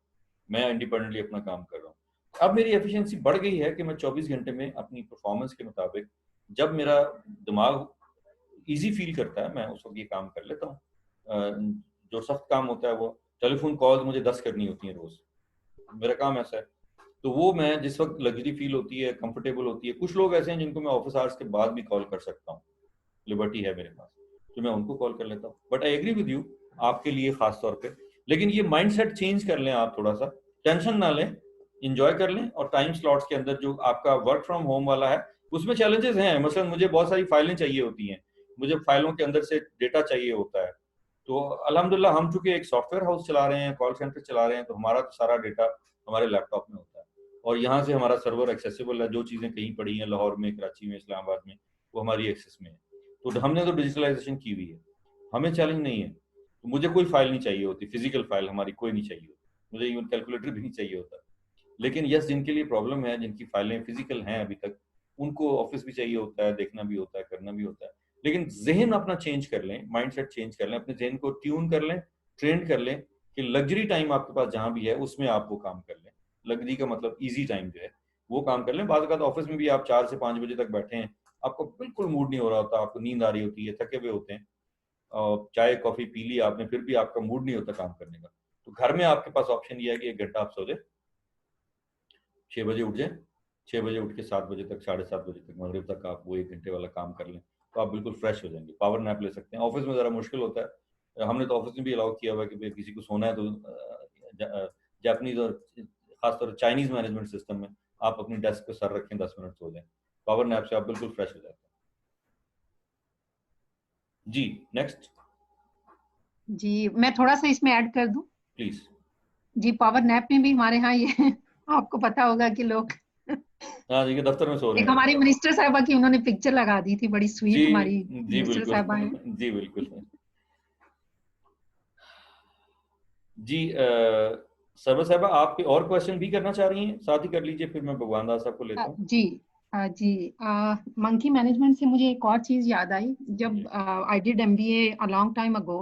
मैं इंडिपेंडेंटली अपना काम कर रहा हूँ। अब मेरी एफिशिएंसी बढ़ गई है कि मैं 24 घंटे में अपनी परफॉर्मेंस के मुताबिक, जब मेरा दिमाग इजी फील करता है, मैं उस वक्त ये काम कर लेता हूँ। जो सख्त काम होता है, वो टेलीफोन कॉल्स मुझे 10 करनी होती हैं रोज, मेरा काम ऐसा है। तो वो मैं जिस वक्त लग्जरी फील होती है, कंफर्टेबल होती है, कुछ लोग ऐसे हैं जिनको मैं ऑफिस आवर्स के बाद भी कॉल कर सकता हूँ, लिबर्टी है मेरे पास, तो मैं उनको कॉल कर लेता हूँ। But I agree with you, आपके लिए खास तौर पे, लेकिन ये माइंडसेट चेंज कर लें आप, थोड़ा सा टेंशन ना लें, इंजॉय कर लें, और टाइम स्लॉट्स के अंदर जो आपका वर्क फ्रॉम होम वाला है उसमें चैलेंजेस हैं। मसलन मुझे बहुत सारी फाइलें चाहिए होती हैं, मुझे फाइलों के अंदर से डेटा चाहिए होता है, तो अल्हम्दुलिल्लाह हम चूंकि एक सॉफ्टवेयर हाउस चला रहे हैं, कॉल सेंटर चला रहे हैं, तो हमारा तो सारा डेटा हमारे लैपटॉप में होता है, और यहाँ से हमारा सर्वर एक्सेसिबल है। जो चीज़ें कहीं पड़ी हैं लाहौर में, कराची में, इस्लामाबाद में, वो हमारी एक्सेस में है। तो हमने तो डिजिटलाइजेशन की हुई है, हमें चैलेंज नहीं है। तो मुझे कोई फाइल नहीं चाहिए होती, फिजिकल फाइल हमारी कोई नहीं चाहिए होती, मुझे इवन कैलकुलेटर भी नहीं चाहिए होता। लेकिन यस, जिनके लिए प्रॉब्लम है, जिनकी फाइलें फिजिकल हैं अभी तक, उनको ऑफिस भी चाहिए होता है, देखना भी होता है, करना भी होता है। लेकिन जहन अपना चेंज कर लें, माइंडसेट चेंज कर लें, अपने जहन को ट्यून कर लें, ट्रेन कर लें कि लग्जरी टाइम आपके पास जहां भी है उसमें आप वो काम कर लें। लग्जरी का मतलब इजी टाइम जो है वो काम कर लें। बाद ऑफिस में भी आप 4 से 5 बजे तक बैठे हैं, आपको बिल्कुल मूड नहीं हो रहा होता, आपको नींद आ रही होती है, थके हुए होते हैं, और चाय कॉफी पी ली आपने, फिर भी आपका मूड नहीं होता काम करने का, तो घर में आपके पास ऑप्शन ये है कि 1 घंटा आप सो जाए, 6 बजे उठ जाए, 6 बजे उठ के 7 बजे तक, 7:30 बजे तक, मगरिब तक आप वो 1 घंटे वाला काम कर लें, तो आप बिल्कुल फ्रेश हो जाएंगे। पावर नैप ले सकते हैं। ऑफिस में ज़रा मुश्किल होता है, हमने तो ऑफिस में भी अलाउ किया हुआ है कि भाई किसी को सोना है तो जापानीज और खासतौर पर चाइनीज मैनेजमेंट सिस्टम में आप अपनी डेस्क पे सर रखें, 10 मिनट सो जाएं, पावर नैप से आप बिल्कुल फ्रेश हो जाते हैं। जी नेक्स्ट। जी, मैं थोड़ा सा इसमें ऐड कर दूं। प्लीज। जी, पावर नैप में भी हमारे यहाँ ये आपको पता होगा कि लोग हाँ जी, दफ्तर में सो रहे एक हैं। हमारी मिनिस्टर साहबा की उन्होंने पिक्चर लगा दी थी, बड़ी जी स्वीट हमारी जी मिनिस्टर बिल्कुल। साहबा है। जी बिल्कुल। जी सरवर साहबा, आप कोई और क्वेश्चन भी करना चाह रही हैं? साथ ही कर लीजिए, फिर मैं भगवान दास साहब को लेता हूँ। जी जी, मंकी मैनेजमेंट से मुझे एक और चीज याद आई। जब जी I did MBA a long time ago,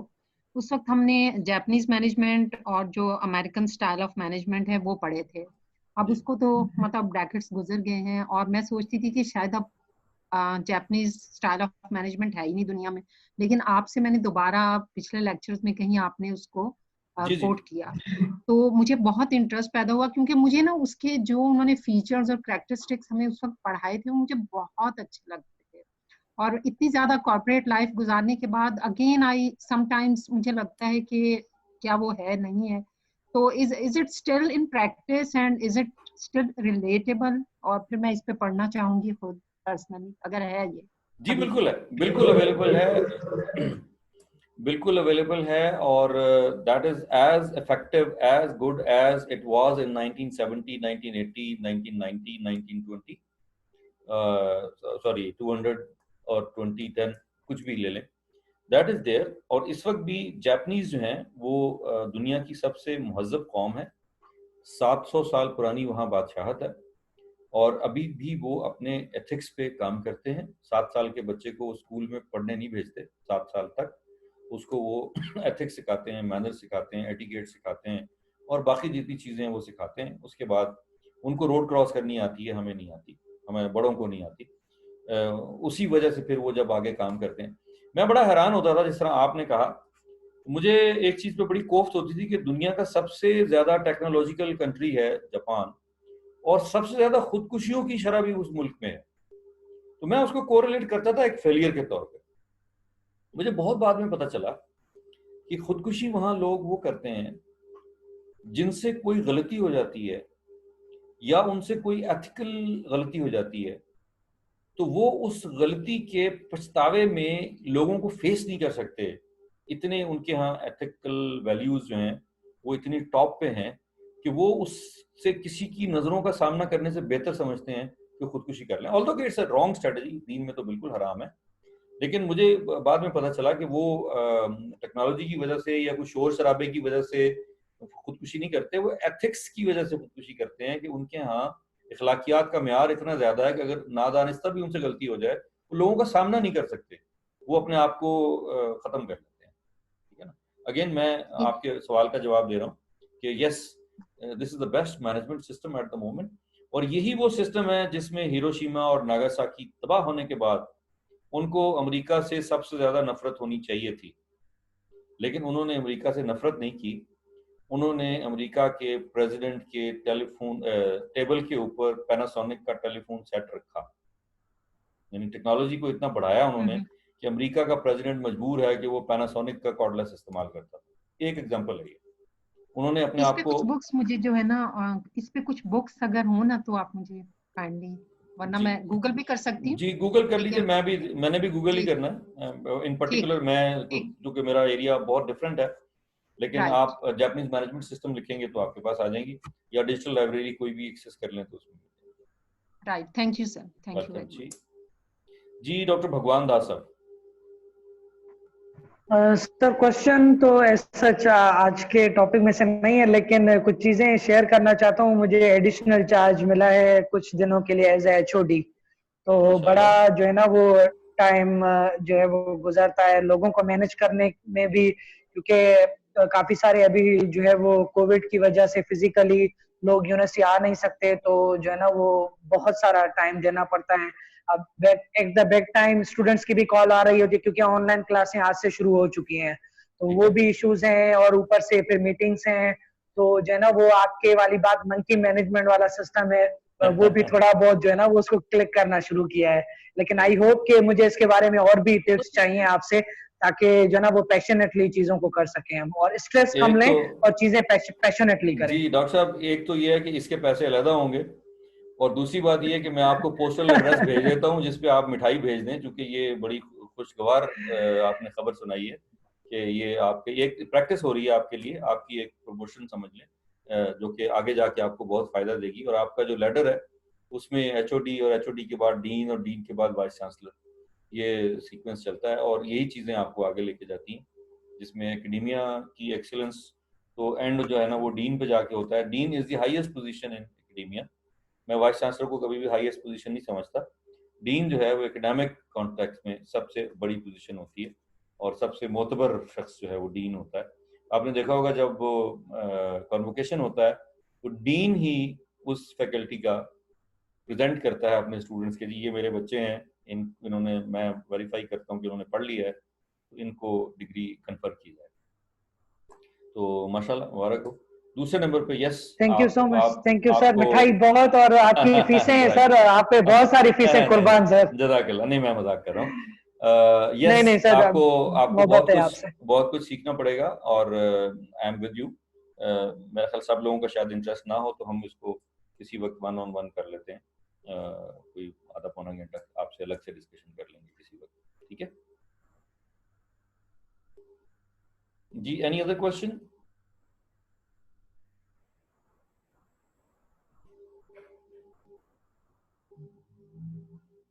उस वक्त हमने जापानीज मैनेजमेंट और जो अमेरिकन स्टाइल ऑफ मैनेजमेंट है वो पढ़े थे। अब जी उसको तो मतलब ब्रैकेट्स गुजर गए हैं, और मैं सोचती थी कि शायद अब जापानीज स्टाइल ऑफ मैनेजमेंट है ही नहीं दुनिया में। लेकिन आपसे मैंने दोबारा पिछले लेक्चर्स में कहीं आपने उसको जी जी कोट किया, तो मुझे बहुत इंटरेस्ट पैदा हुआ, क्योंकि मुझे ना उसके जो उन्होंने फीचर्स और कैरेक्टरिस्टिक्स हमें उस वक्त पढ़ाए थे वो मुझे बहुत अच्छे लगते थे। और इतनी ज्यादा कॉर्पोरेट लाइफ गुजारने के बाद अगेन आई समटाइम्स मुझे लगता है कि क्या वो है, नहीं है। तो is it still in practice and is it still relatable? और फिर मैं इस पे पढ़ना चाहूंगी खुद पर्सनली, अगर है ये जी अभी भी। बिल्कुल है, बिल्कुल अवेलेबल है। बिल्कुल अवेलेबल है, और that is as effective, as good as it was in 1970, 1980, 1990, 1920, sorry 200 और 2010, कुछ भी ले लें, दैट इज देयर। और इस वक्त भी जापानीज जो हैं वो दुनिया की सबसे महज़्ज़ब कौम है। 700 साल पुरानी वहाँ बादशाहत है, और अभी भी वो अपने एथिक्स पे काम करते हैं। 7 साल के बच्चे को स्कूल में पढ़ने नहीं भेजते, 7 साल तक उसको वो एथिक्स सिखाते हैं, मैनर्स सिखाते हैं, एटिकेट सिखाते हैं, और बाकी जितनी चीज़ें वो सिखाते हैं। उसके बाद उनको रोड क्रॉस करनी आती है, हमें नहीं आती, हमें बड़ों को नहीं आती। उसी वजह से फिर वो जब आगे काम करते हैं, मैं बड़ा हैरान होता था, जिस तरह आपने कहा, मुझे एक चीज़ पे बड़ी कोफ्त होती थी कि दुनिया का सबसे ज़्यादा टेक्नोलॉजिकल कंट्री है जापान, और सबसे ज्यादा खुदकुशियों की शरह भी उस मुल्क में है। तो मैं उसको कोरिलेट करता था एक फेलियर के तौर पे। मुझे बहुत बाद में पता चला कि खुदकुशी वहां लोग वो करते हैं जिनसे कोई गलती हो जाती है, या उनसे कोई एथिकल गलती हो जाती है, तो वो उस गलती के पछतावे में लोगों को फेस नहीं कर सकते। इतने उनके यहाँ एथिकल वैल्यूज जो हैं वो इतनी टॉप पे हैं कि वो उससे किसी की नजरों का सामना करने से बेहतर समझते हैं कि खुदकुशी कर लें। ऑल्दो कि इट्स अ रॉन्ग स्ट्रेटजी, दीन में तो बिल्कुल हराम है, लेकिन मुझे बाद में पता चला कि वो टेक्नोलॉजी की वजह से या कुछ शोर शराबे की वजह से खुदकुशी नहीं करते, वो एथिक्स की वजह से खुदकुशी करते हैं कि उनके यहाँ इखलाकियात का म्यार इतना ज्यादा है कि अगर नादानिस्ता भी उनसे गलती हो जाए वो लोगों का सामना नहीं कर सकते, वो अपने आप को खत्म कर लेते हैं। ठीक है ना। अगेन मैं आपके सवाल का जवाब दे रहा हूँ कि yes, this is the best management system at the moment, और यही वो सिस्टम है जिसमें हिरोशिमा और नागासाकी तबाह होने के बाद उनको अमेरिका से सबसे ज्यादा नफरत होनी चाहिए थी, लेकिन उन्होंने अमेरिका से नफरत नहीं की। उन्होंने अमेरिका के प्रेसिडेंट के टेलीफोन टेबल के ऊपर पैनासोनिक का टेलीफोन सेट रखा, यानी टेक्नोलॉजी को इतना बढ़ाया उन्होंने कि अमेरिका का प्रेसिडेंट मजबूर है कि वो पैनासोनिक का कॉर्डलेस इस्तेमाल करता। एक एग्जांपल है ये। उन्होंने अपने इस आप पे को कुछ बुक्स मुझे जो है ना, इस पे कुछ बुक्स अगर हो ना तो आप मुझे काइंडली, वरना जी मैं गूगल भी कर सकती हूँ। जी गूगल कर लीजिए, लेकिन मैंने भी गूगल ही ठीक करना है इन ठीक पर्टिकुलर। मैं ठीक जो कि मेरा एरिया बहुत डिफरेंट है, लेकिन राइट आप जापानीज मैनेजमेंट सिस्टम लिखेंगे तो आपके पास आ जाएंगी, या डिजिटल लाइब्रेरी कोई भी एक्सेस कर लें तो उसमें। Right, thank you sir, thank you welcome very जी। मच। जी डॉक्टर भगवान दास साहब। सर क्वेश्चन तो सच आज के टॉपिक में से नहीं है, लेकिन कुछ चीजें शेयर करना चाहता हूँ। मुझे एडिशनल चार्ज मिला है कुछ दिनों के लिए एज एचओडी, तो बड़ा जो है ना वो टाइम जो है वो गुजरता है लोगों को मैनेज करने में भी, क्योंकि काफी सारे अभी जो है वो कोविड की वजह से फिजिकली लोग यूनिवर्सिटी आ नहीं सकते, तो जो है ना वो बहुत सारा टाइम देना पड़ता है। अब एक द बैक टाइम स्टूडेंट्स की भी कॉल आ रही होती है क्योंकि ऑनलाइन क्लासें आज से शुरू हो चुकी हैं, तो वो भी इश्यूज हैं, और ऊपर से फिर मीटिंग्स हैं, तो जो है ना वो आपके वाली बात मंकी मैनेजमेंट वाला सिस्टम है, वो भी थोड़ा बहुत जो है ना वो उसको क्लिक करना शुरू किया है। लेकिन आई होप कि मुझे इसके बारे में और भी टिप्स चाहिए आपसे, ताकि जो है ना वो पैशनेटली चीजों को कर सकें हम, और स्ट्रेस कम लें और चीजें पैशनेटली करें। जी डॉक्टर साहब, एक तो ये है कि इसके पैसे अलग होंगे, और दूसरी बात ये है कि मैं आपको पोस्टल एड्रेस भेज देता हूँ जिसपे आप मिठाई भेज दें, क्योंकि ये बड़ी खुशगवार आपने खबर सुनाई है कि ये आपके एक प्रैक्टिस हो रही है आपके लिए, आपकी एक प्रमोशन समझ लें, जो कि आगे जाके आपको बहुत फायदा देगी। और आपका जो लेटर है उसमें एचओडी और एचओडी के बाद डीन और डीन के बाद वाइस चांसलर, ये सीक्वेंस चलता है, और यही चीज़ें आपको आगे लेके जाती हैं, जिसमें एकेडेमिया की एक्सीलेंस तो एंड जो है ना वो डीन पे जाके होता है। Dean is the highest position in academia. मैं वाइस चांसलर को कभी भी हाईएस्ट पोजीशन नहीं समझता। डीन जो है वो एकेडमिक कॉन्टेक्स्ट में सबसे बड़ी पोजीशन होती है, और सबसे मोतबर शख्स जो है वो डीन होता है। आपने देखा होगा जब वो कॉन्वोकेशन होता है तो डीन ही उस फैकल्टी का प्रेजेंट करता है अपने स्टूडेंट्स के लिए, ये मेरे बच्चे हैं, इन्होंने, मैं वेरीफाई करता हूँ कि इन्होंने पढ़ लिया है, तो इनको डिग्री कन्फर की जाए। तो माशाल्लाह, मुबारक हो। दूसरे नंबर पे yes, thank you so much, thank you sir. आपको मिठाई बहुत, और आपकी फीसें हैं सर, आप पे बहुत सारी फीसें कुर्बान सर। जज़ाकल्लाह, नहीं मैं मजाक कर रहा हूँ। नहीं यस, नहीं सर, आपको आपको मोहब्बत है आपसे। बहुत कुछ सीखना पड़ेगा, और आई एम विद यू। मेरा ख्याल सब लोगों का शायद इंटरेस्ट ना हो, तो हम इसको किसी वक्त 1-on-1 कर लेते हैं, कोई आधा पौना घंटा आपसे अलग से डिस्कशन कर लेंगे किसी वक्त, ठीक है जी। Any other question?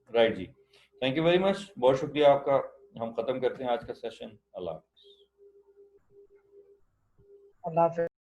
राइट जी, थैंक यू वेरी मच, बहुत शुक्रिया आपका। हम खत्म करते हैं आज का सेशन। अल्लाह अल्लाह हाफिज़।